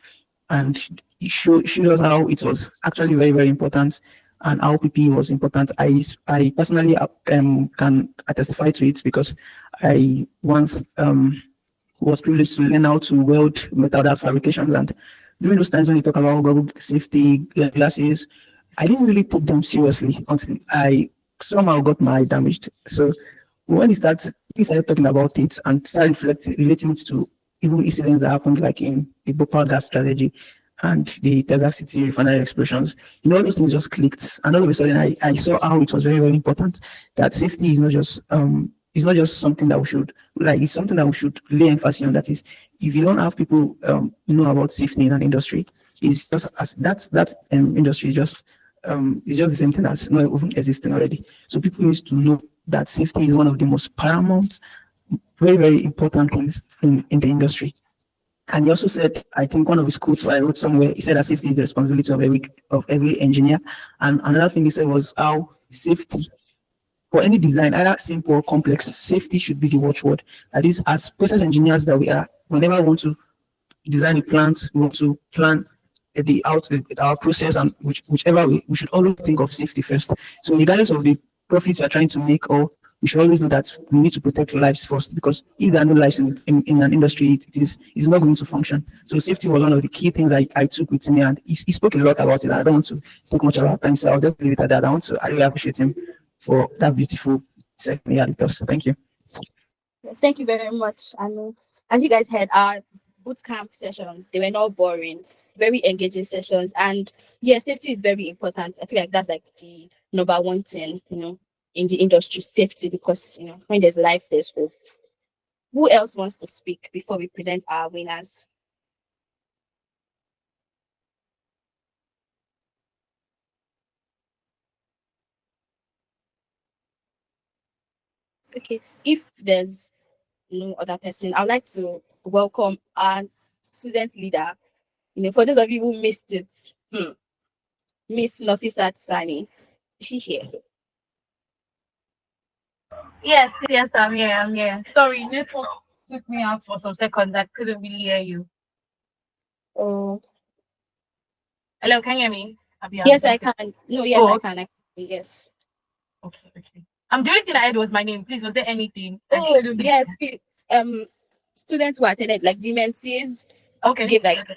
and he showed us how it was actually very, very important and how PPE was important. I personally can testify to it because I once was privileged to learn how to weld metal dust fabrications, and during those times when you talk about goggle safety glasses, I didn't really take them seriously until I somehow got my eye damaged. So when he started talking about it and started relating it to even incidents that happened, like in the Bhopal gas strategy and the Texas City refinery explosions, all those things just clicked. And all of a sudden, I saw how it was very, very important that safety is not just something that we should it's something that we should lay emphasis on. That is, if you don't have people know about safety in an industry, it's just as that industry is just the same thing as not even existing already. So people need to know that safety is one of the most paramount, very, very important things in the industry. And he also said, I think one of his quotes I wrote somewhere, he said that safety is the responsibility of every engineer. And another thing he said was how safety for any design, either simple or complex, safety should be the watchword. That is, as process engineers that we are, whenever we want to design a plant, we want to plan our process, and whichever way, we should always think of safety first. So regardless of the profits we are trying to make, or we should always know that we need to protect lives first, because if there are no lives in an industry, it's not going to function. So safety was one of the key things I took with me, and he spoke a lot about it. I don't want to take much of our time, so I'll just leave it at that. I really appreciate him for that beautiful segment he had with us. Thank you. Yes, thank you very much. And as you guys heard, our bootcamp sessions, they were not boring, very engaging sessions. And yeah, safety is very important. I feel like that's like the number one thing, in the industry, safety, because when there's life, there's hope. Who else wants to speak before we present our winners? Okay, if there's no other person, I'd like to welcome our student leader. For those of you who missed it, Miss Nafisat Sani, is she here? Yes, I'm here. Sorry, network took me out for some seconds. I couldn't really hear you. Oh. Hello, can you hear me? Yes, I can. No, yes, I can. Yes. Okay. The only thing I heard was my name. Please, was there anything? Oh, yes. Students who attended, like the mentees, gave like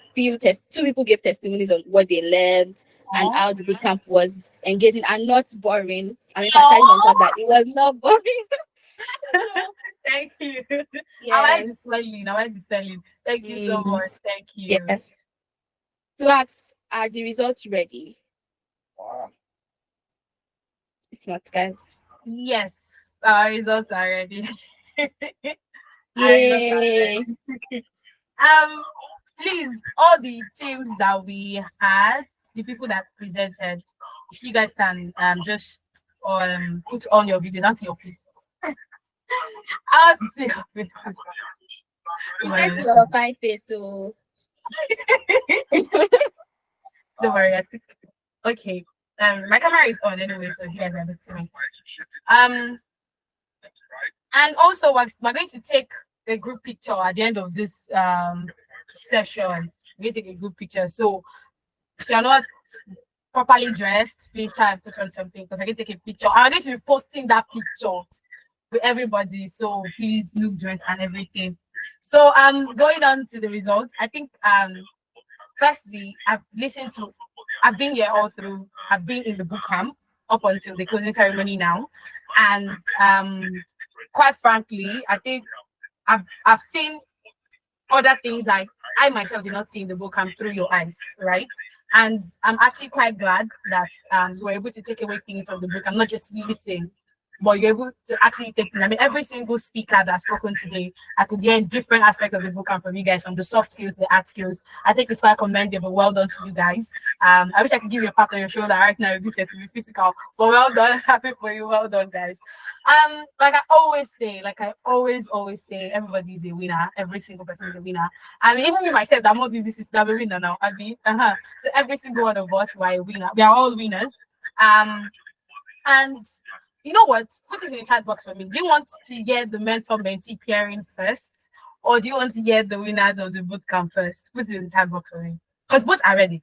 two people gave testimonies on what they learned and how the bootcamp was engaging and not boring. I'm emphasizing on the fact that it was not boring. Thank you. Yes. I like the spelling. Thank you so much. Thank you. Yes. To ask, are the results ready? If not, guys. Yes, our results are ready. Yay. Please, all the teams that we had, the people that presented, if you guys can just put on your videos and see your face. I'll see your faces. You guys see your fine face, so don't worry. I think okay. My camera is on anyway, so you guys are able to see me. And also we're going to take a group picture at the end of this session. We're going to take a group picture. So if you're not properly dressed, please try and put on something, because I can take a picture. I'm going to be posting that picture with everybody, so please look dressed and everything. So going on to the results, I think firstly, I've been here all through. I've been in the bootcamp up until the closing ceremony now, and quite frankly, I think I've seen other things like I myself did not see in the bootcamp through your eyes, right? And I'm actually quite glad that you were able to take away things from the book and not just listen, but you're able to actually take things. I mean, every single speaker that's spoken today, I could hear different aspects of the book and from you guys, from the soft skills, the art skills. I think it's quite commendable. Well done to you guys. I wish I could give you a pat on your shoulder right now if this were to be physical, but well done. Happy for you. Well done, guys. Like I always say, always say, everybody is a winner. Every single person is a winner. I mean, even me myself, I'm not doing this, I'm a winner now. I mean, so every single one of us, we are a winner. We are all winners. And you know what? Put it in the chat box for me. Do you want to hear the mentor-mentee pairing first, or do you want to hear the winners of the bootcamp first? Put it in the chat box for me, because both are ready.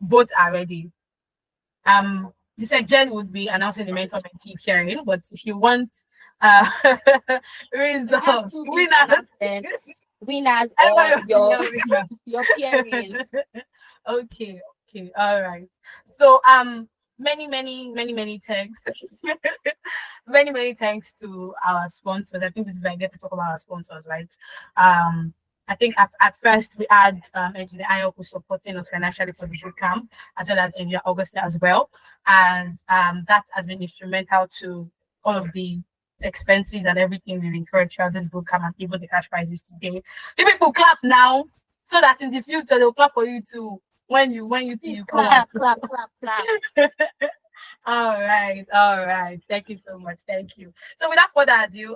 Both are ready. You said Jen would be announcing the mentor-mentee pairing, but if you want results, winners or your pairing. Okay, all right. So many thanks. many thanks to our sponsors. I think this is where I get to talk about our sponsors, right? I think at first we had Engineer IOP supporting us financially for the bootcamp, as well as Engineer Augusta as well. And that has been instrumental to all of the expenses and everything we've incurred throughout this bootcamp, and even the cash prizes today. If people clap now, so that in the future they'll clap for you too. When you clap. All right. Thank you so much. Thank you. So without further ado,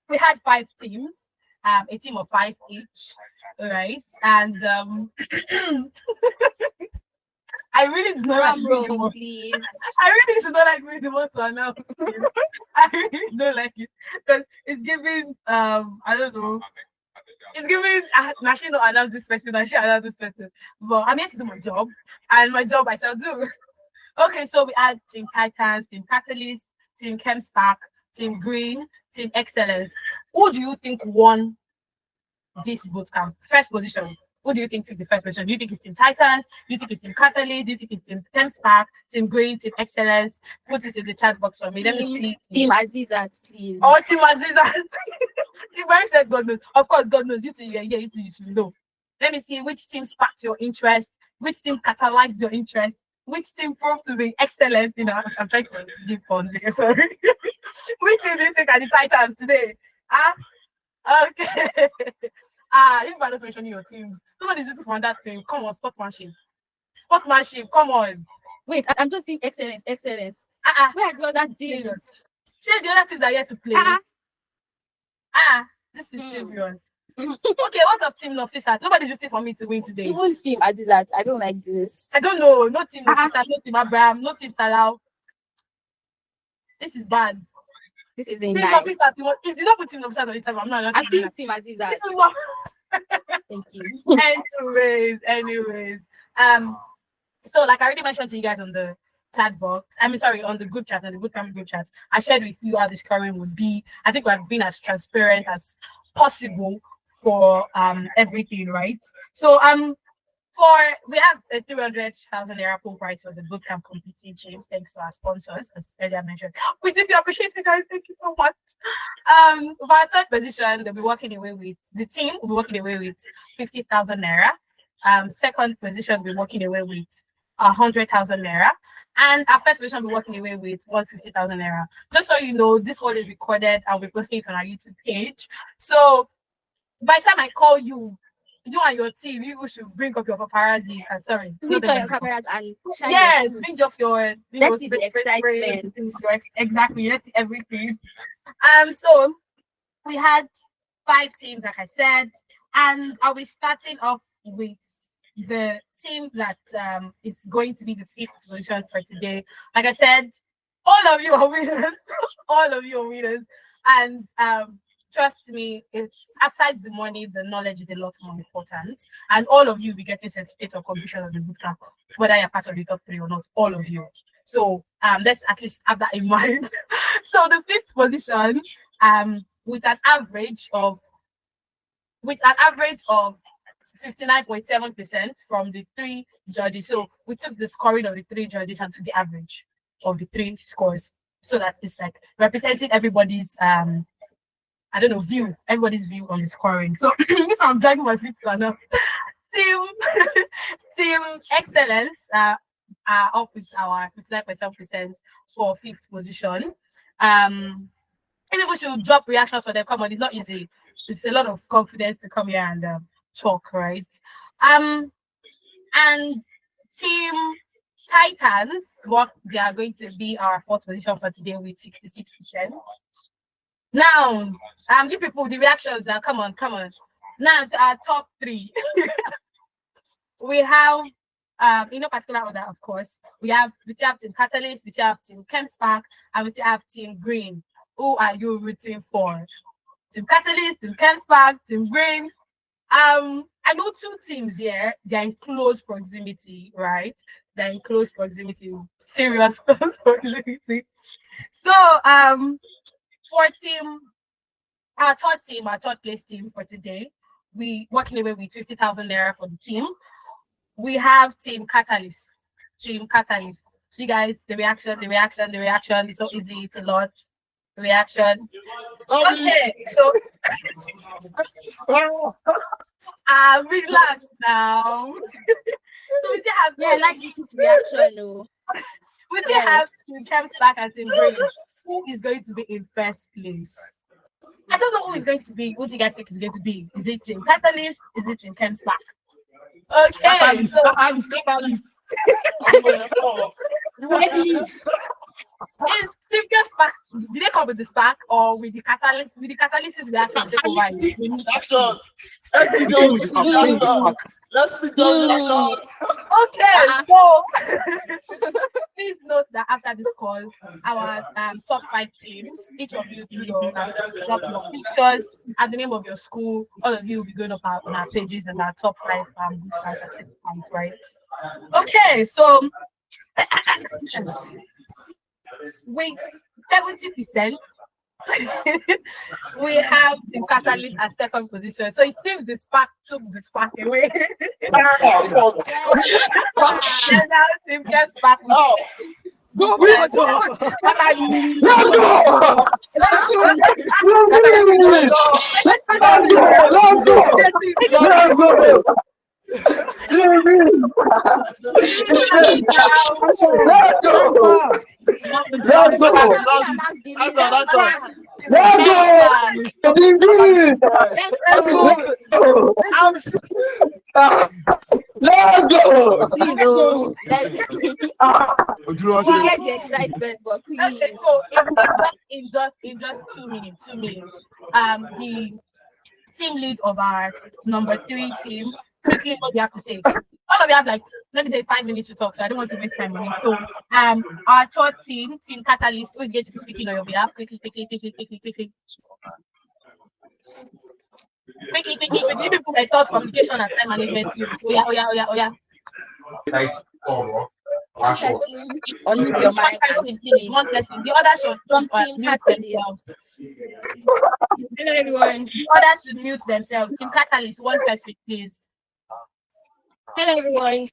we had 5 teams, a team of 5 each, right? And I really do not Drum like roll, the one. please. I really do not like the one to announce. I really don't like it because it's giving I don't know. It's giving I should not announce this person, I should announce this person. But I'm here to do my job, and my job I shall do. Okay, so we had Team Titans, Team Catalyst, Team ChemSpark, Team Green, Team Excellence. Who do you think won this bootcamp? First position. Who do you think took the first position? Do you think it's Team Titans? Do you think it's Team Catalyst? Do you think it's Team ChemSpark, Team Green, Team Excellence? Put it in the chat box for me. Let me see. Team Azizat, please. Oh, Team Azizat. The very said God knows. Of course, God knows. You two, yeah, you two, you should know. Let me see which team sparked your interest, which team catalyzed your interest, which team proved to be excellent. You know, I'm trying to give puns here, sorry. Which team do you think are the Titans today? Okay. You might just mention your teams. Somebody's looking for that team. Come on, sportsmanship. Sportsmanship, come on. Wait, I'm just seeing excellence. Where are the other teams? Share the other teams are here to play. This is serious. Okay, what of Team Nofisat? Nobody's rooting for me to win today. Even Team Azizat, I don't like this. I don't know. No Team Nofisat, no Team Abraham, no Team Salah. This is bad. This is Team nice. Nofisat, if you don't put Team Nofisat on the time, I'm not. I think Team Azizat. Thank you. Anyways. So like I already mentioned to you guys on the chat box, on the group chat, on the bootcamp group chat, I shared with you how the scoring would be. I think we've been as transparent as possible for everything, right? So we have a 300,000 naira pool prize for the bootcamp competing teams, thanks to our sponsors, as earlier mentioned. We deeply appreciate you guys. Thank you so much. For our third position, the team will be walking away with 50,000 naira. Second position will be walking away with 100,000 naira. And our first position will be walking away with 150,000 naira. Just so you know, this one is recorded. I'll be posting it on our YouTube page. So by the time I call you, you and your team, you should bring up your paparazzi. Sorry. Bring up your cameras and shine. Yes, bring up your. Let's see the excitement. Exactly. Let's see everything. So we had 5 teams, like I said, and I'll be starting off with the team that is going to be the 5th position for today. Like I said, all of you are winners. All of you are winners. And trust me, it's outside the money, the knowledge is a lot more important. And all of you will be getting certificate of completion of the bootcamp, whether you're part of the top 3 or not, all of you. So let's at least have that in mind. So the 5th position, with an average of 59.7% from the 3 judges. So we took the scoring of the 3 judges and took the average of the 3 scores, so that it's like representing everybody's everybody's view on the scoring. So this I'm dragging my feet to enough. Team Excellence are up with our 59.7% for 5th position. People should drop reactions for them. Come on, it's not easy. It's a lot of confidence to come here and talk, right? And Team Titans, they are going to be our 4th position for today with 66%. Now, you people, the reactions are come on. Now to our top 3. We have in no particular order, of course. We still have Team Catalyst, we still have Team ChemSpark, and we still have Team Green. Who are you rooting for? Team Catalyst, Team ChemSpark, Team Green. I know 2 teams here, they're in close proximity, right? They're in close proximity, serious close proximity. So for our third place team for today, we walking away with 50,000 naira for the team. We have Team Catalyst. You guys, the reaction is so easy, it's a lot. Reaction. Okay, so relax now. So we still have I like this reaction though. We still have Team ChemSpark and Team Green. Who is going to be in first place? I don't know who is going to be. Who do you guys think is going to be? Is it Team Catalyst? Is it Team ChemSpark? Okay, so is typical spark, did they come with the spark or with the catalyst? With the catalysis reaction take over you? Let's be done with the Let's be done with Okay, so please note that after this call, our top 5 teams, each of you will drop your pictures and the name of your school. All of you will be going up on our pages and our top 5 participants, right? Okay, so with 70%, we have Team Catalyst at second position. So it seems the spark took the spark away. And now Team Kev Spark. Go, Let's go! Let's go! We get the excitement, but please. Okay, so in just 2 minutes, the team lead of our number 3 team, quickly what you have to say. All of you have like, let me say 5 minutes to talk, so I don't want to waste time on it. So our third team, Team Catalyst, who is going to be speaking on your behalf, quickly. Quickly, give people my thoughts, communication, and time management skills. Oh yeah. Unmute your mic and speak. One person. The other should mute themselves. Hello everyone. The others should mute themselves. Team Catalyst, one person, please. Hello everyone.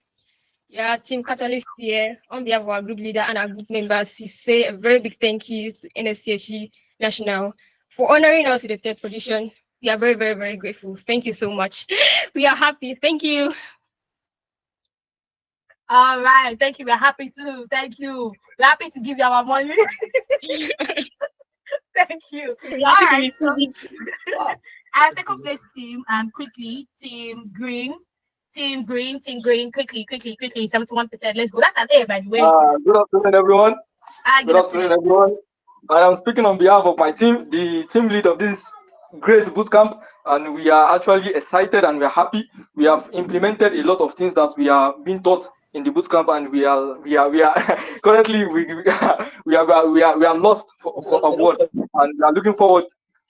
Yeah, Team Catalyst here. On behalf of our group leader and our group members, we say a very big thank you to NSChE National for honoring us with the 3rd position. We are very, very, very grateful. Thank you so much. We are happy. Thank you. All right. Thank you. We're happy too. Thank you. We're happy to give you our money. Thank you. All right. So, our second place team, quickly, Team Green, quickly, 71%. Let's go. That's an A, by the way. Good afternoon, everyone. Good afternoon, everyone. I am speaking on behalf of my team, the team lead of this great bootcamp, and we are actually excited and we are happy. We have implemented a lot of things that we are being taught in the bootcamp, and we are currently we are lost of words, and we are looking forward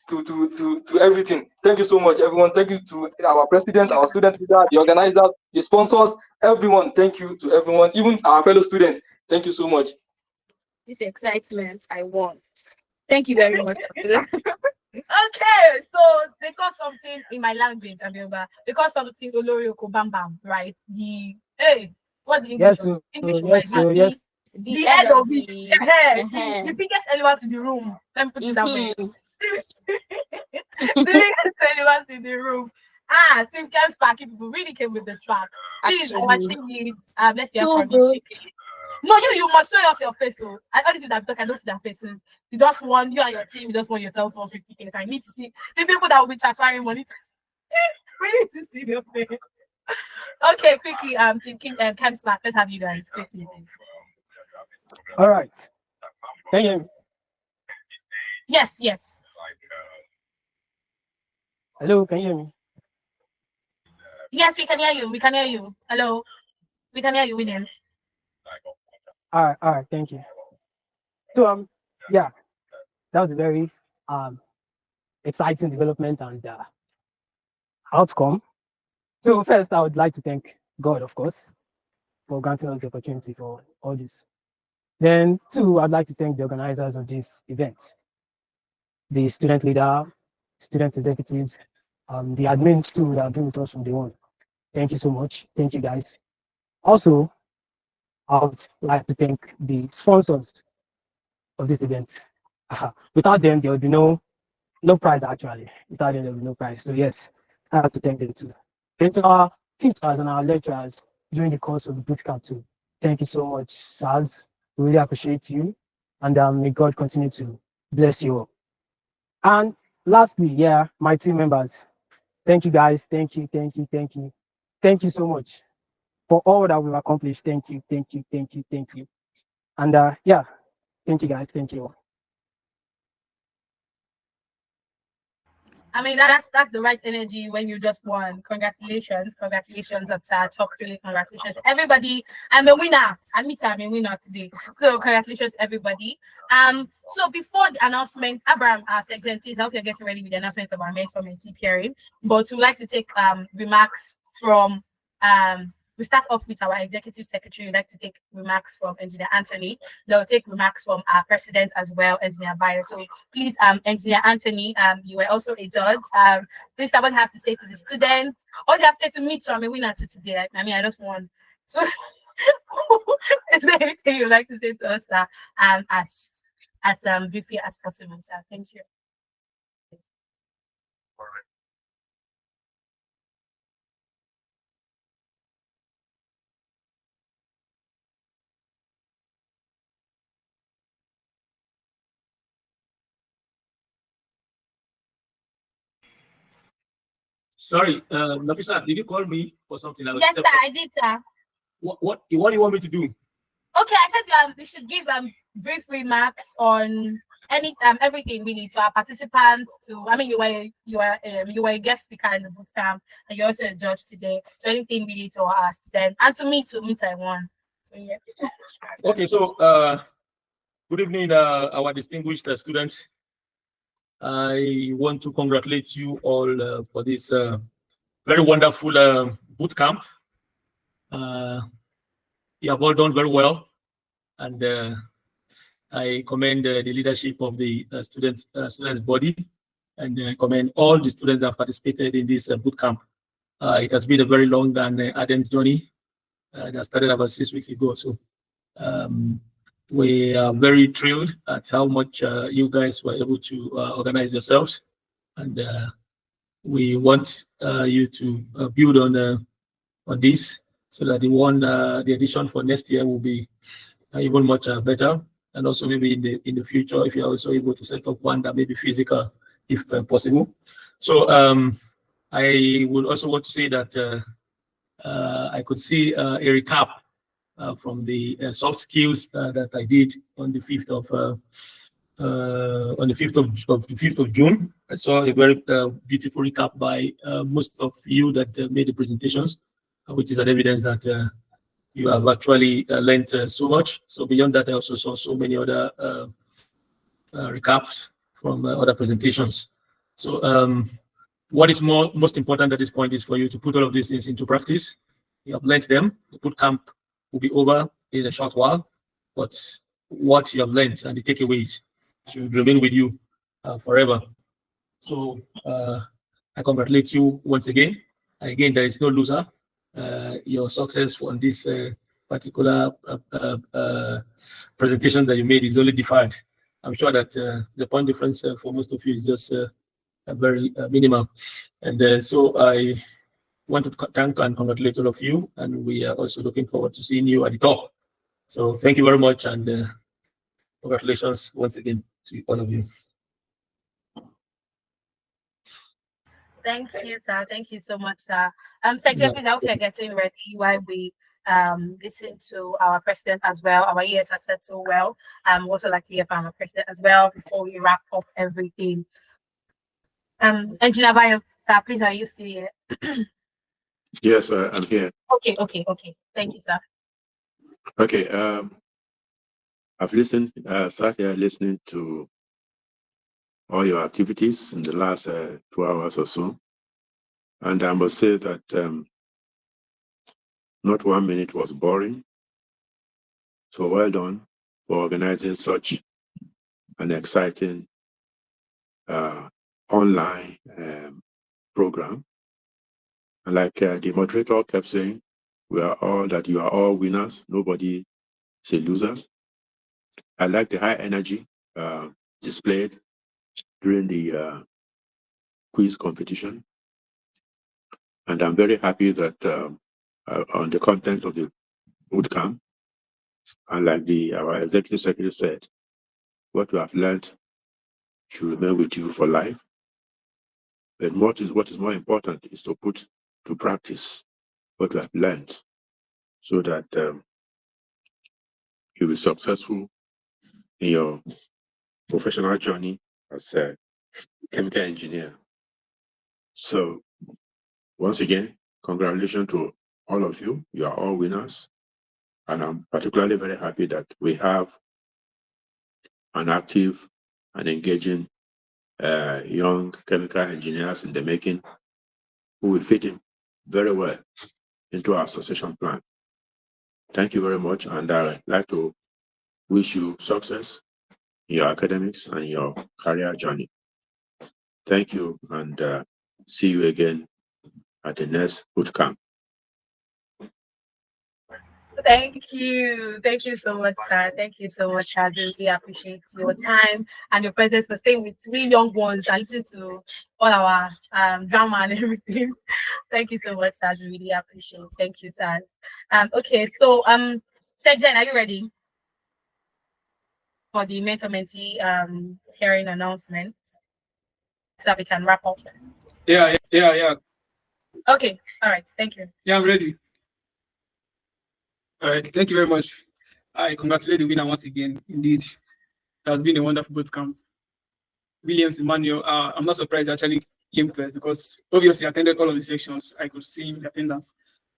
to everything. Thank you so much, everyone. Thank you to our president, our student leader, the organizers, the sponsors, everyone. Thank you to everyone, even our fellow students. Thank you so much. This excitement I want. Thank you very much. Okay, so they got something in my language, they got something Olori Okobambam, right? What's the English? Yes. The head of the biggest elephant in the room. Let me put it that way. The biggest elephant in the room. Team Kev Spark people really came with the spark. Please, our team leads. Let's hear from you. No, you must show us your face. So all these people that talk, I don't see their faces. You just want you and your team, you just want yourselves 150K. So I need to see the people that will be transferring money. We need to see their face. Okay, quickly, Team Kev Spark, let's have you guys quickly. Please. All right. Can you hear me? Yes. Hello, can you hear me? Yes, we can hear you. Hello. We can hear you, Williams. All right, thank you. So yeah, that was a very exciting development and outcome. So first, I would like to thank God, of course, for granting us the opportunity for all this. Then 2, I'd like to thank the organizers of this event, the student leader, student executives, the admins too that have been with us from day one. Thank you so much. Thank you guys. Also, I would like to thank the sponsors of this event. Without them, there would be no prize actually. Without them, there would be no prize. So yes, I have to thank them too. And to our teachers and our lecturers during the course of the bootcamp too. Thank you so much, SARS. We really appreciate you. And may God continue to bless you all. And lastly, my team members. Thank you guys. Thank you. thank you so much for all that we've accomplished. Thank you, thank you, thank you, thank you. And yeah, thank you guys. Thank you. I mean, that's the right energy when you just won. Congratulations, congratulations, talk really, congratulations, everybody. I'm a winner. I'm a winner today. So congratulations, everybody. So before the announcement, Abraham, our section, please, I hope you're getting ready with the announcement of our mentor mentee pairing. But we'd like to take remarks from we start off with our executive secretary. We'd like to take remarks from Engineer Anthony. They'll take remarks from our president as well, Engineer Bayo. So please, Engineer Anthony, you were also a judge. Please, what you have to say to the students? What you have to say to me too? I'm a winner today. I mean, I just won. So is there anything you'd like to say to us as briefly as possible, sir? Thank you. Sorry, Nafisa, did you call me for something? Yes, sir, I did, sir. What do you want me to do? Okay, I said we should give brief remarks on everything really to our participants. I mean, you were a guest speaker in the bootcamp, and you're also a judge today. So anything really to our students and to me Taiwan. So yeah. Okay, so good evening, our distinguished students. I want to congratulate you all for this very wonderful boot camp. You have all done very well, and I commend the leadership of the students body, and I commend all the students that have participated in this boot camp. It has been a very long and ardent journey that started about 6 weeks ago. So we are very thrilled at how much you guys were able to organize yourselves, and we want you to build on this so that the edition for next year will be even much better, and also maybe in the future if you're also able to set up one that may be physical if possible. So I would also want to say that I could see a recap from the soft skills that I did on the 5th of June. I saw a very beautiful recap by most of you that made the presentations, which is an evidence that you have actually learned so much. So beyond that, I also saw so many other recaps from other presentations. So what is most important at this point is for you to put all of these things into practice. You have learned them. The boot camp will be over in a short while, but what you have learned and the takeaways should remain with you forever. So I congratulate you once again. Again, there is no loser. Your success on this particular presentation that you made is only defined. I'm sure that the point difference for most of you is just very minimal. And so I want to thank and congratulate all of you, and we are also looking forward to seeing you at the top. So thank you very much, and congratulations once again to all of you. Thank you, sir. Thank you so much, sir. Secretary, please, I hope you're getting ready while we listen to our president as well. Our ears are set so well. We also like to hear from our president as well before we wrap up everything. Engineer Bayo, sir, please, are you still here? Yes, I'm here. Okay. Thank you, sir. Okay. I've listened, sat here listening to all your activities in the last 2 hours or so, and I must say that not 1 minute was boring. So well done for organizing such an exciting online program. And like the moderator kept saying, you are all winners. Nobody is a loser. I like the high energy displayed during the quiz competition. And I'm very happy that on the content of the bootcamp, and like our executive secretary said, what you have learned should remain with you for life. And what is more important is to put to practice what you have learned, so that you'll be successful in your professional journey as a chemical engineer. So once again, congratulations to all of you. You are all winners. And I'm particularly very happy that we have an active and engaging young chemical engineers in the making who will fit in very well into our succession plan. Thank you very much. And I'd like to wish you success in your academics and your career journey. Thank you, and see you again at the next bootcamp. Thank you. Thank you so much, sir. Thank you so much, Chaz. We really appreciate your time and your presence for staying with three young ones and listening to all our drama and everything. Thank you so much, sir. We really appreciate it. Thank you, sir. Okay, so Sejen, are you ready for the mentor-mentee hearing announcement so that we can wrap up? Yeah. Okay, all right. Thank you. Yeah, I'm ready. All right, thank you very much. I congratulate the winner once again. Indeed, it has been a wonderful bootcamp. Williams Emmanuel, I'm not surprised he actually came first because obviously I attended all of the sections. I could see him in attendance,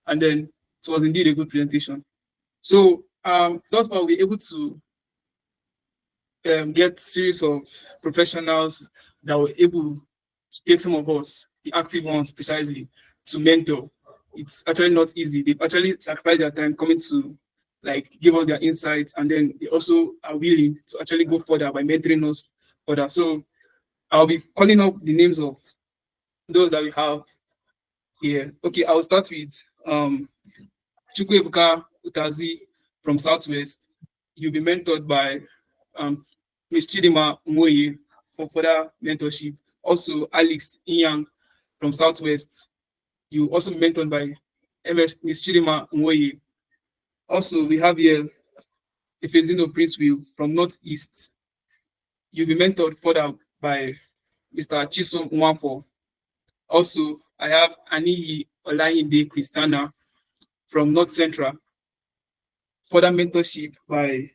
and then it was indeed a good presentation. So thus far we're able to get series of professionals that were able to take some of us, the active ones precisely, to mentor. It's actually not easy. They've actually sacrificed their time coming to like give us their insights, and then they also are willing to actually go further by mentoring us further. So I'll be calling up the names of those that we have here. Okay, I'll start with Chukwuebuka Utazi from Southwest. You'll be mentored by Ms. Chidima Umoye for further mentorship. Also, Alex Inyang from Southwest. You also be mentored by Ms. Chidima Umoye. Also, we have here Efezino Prince Will from Northeast. You'll be mentored further by Mr. Chisom Nwafo. Also, I have Aniyi Olayinde Christiana from North Central. Further mentorship by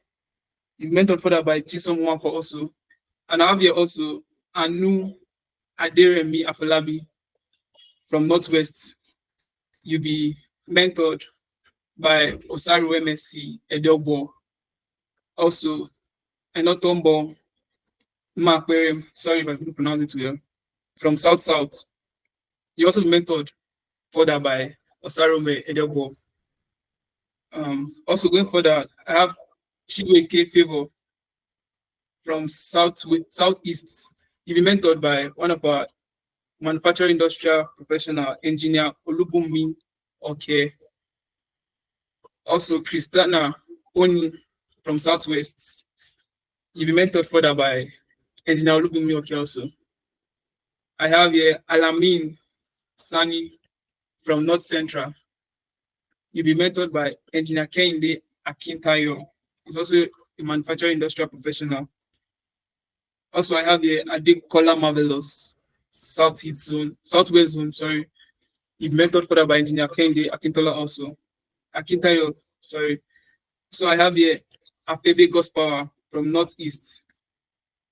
mentored further by Chisom Nwafo also. And I have here also Anu Aderemi Afolabi from Northwest. You'll be mentored by Osaru MSc Edelbo. Also, Enotombo Makwerem, sorry if I couldn't pronounce it well, from South South. You also mentored further by Osarume Edelbo. Also going further, I have Chiweke Favor from Southeast. You'll be mentored by one of our manufacturing industrial professional engineer Olubumi Okay. Also Christiana Oni from Southwest. You'll be mentored further by engineer Olubumi Okay also. I have here Alamin Sani from North Central. You'll be mentored by engineer Kehinde Akintayo. He's also a manufacturing industrial professional. Also, I have here Adekola Marvelous, Southwest Zone, sorry. You'll be mentored further by engineer Kehinde Akintola also. Akintayo, sorry. So I have here Afebe Gospower from Northeast.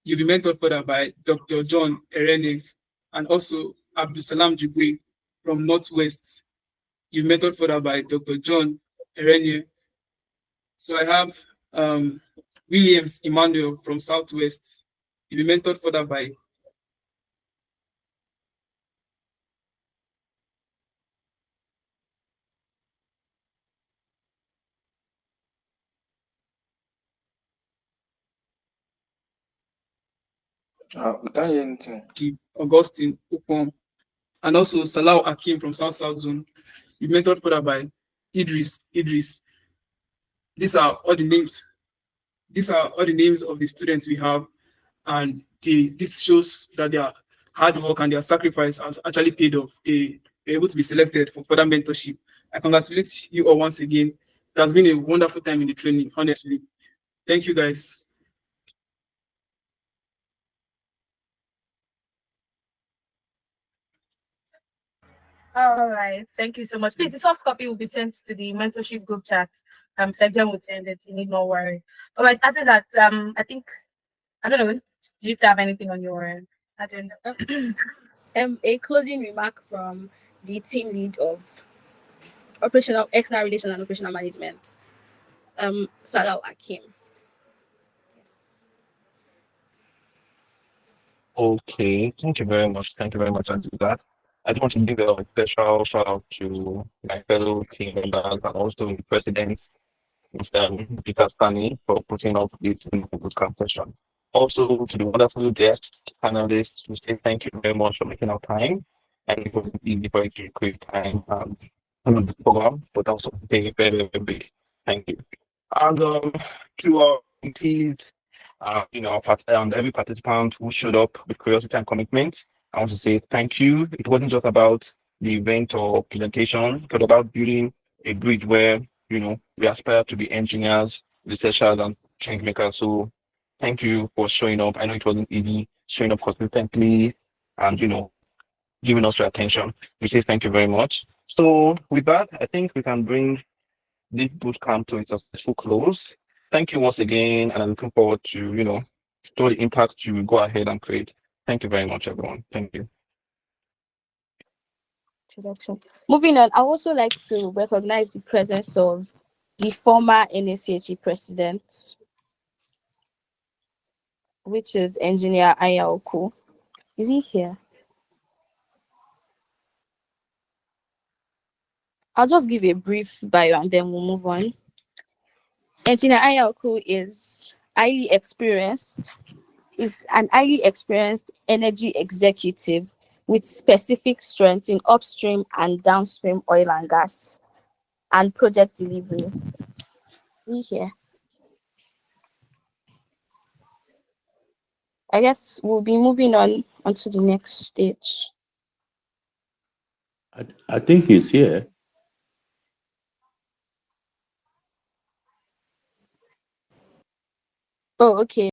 You'll be mentored further by Dr. John Erene and also Abdusalam Jibri from Northwest. You'll be mentored further by Dr. John Erene. So I have Williams Emmanuel from Southwest. You'll be mentored further by We can't hear anything. Augustine Upon, and also Salau Akim from South Zone. You mentored further by Idris. These are all the names. These are all the names of the students we have, and this shows that their hard work and their sacrifice has actually paid off. They were able to be selected for further mentorship. I congratulate you all once again. It has been a wonderful time in the training, honestly. Thank you, guys. All right. Thank you so much. Please, the soft copy will be sent to the mentorship group chat. Section would send it. You need no worry. All right. As is that, I think, I don't know. Do you have anything on your agenda? A closing remark from the team lead of operational external relations and operational management, Salah Akim. Okay, thank you very much. Thank you very much, and that. I just want to give a special shout out to my fellow team members and also the president, Mr. Peter Stanley, for putting up this bootcamp session. Also to the wonderful guests, panelists, we say thank you very much for making our time. And it wasn't easy for you to create time on the program, but also very, very, very big thank you. And to our teams, and every participant who showed up with curiosity and commitment, I want to say thank you. It wasn't just about the event or presentation, it was about building a bridge where, we aspire to be engineers, researchers, and change makers. So thank you for showing up. I know it wasn't easy showing up consistently and, giving us your attention. We say thank you very much. So with that, I think we can bring this bootcamp to a successful close. Thank you once again, and I'm looking forward to, show the impact you go ahead and create. Thank you very much, everyone. Thank you. Introduction. Moving on, I also like to recognize the presence of the former NSChE president, which is Engineer Aya Oku. Is he here? I'll just give a brief bio and then we'll move on. Engineer Aya Oku is an highly experienced energy executive with specific strength in upstream and downstream oil and gas and project delivery. We here. I guess we'll be moving on to the next stage. I think he's here. Oh, okay.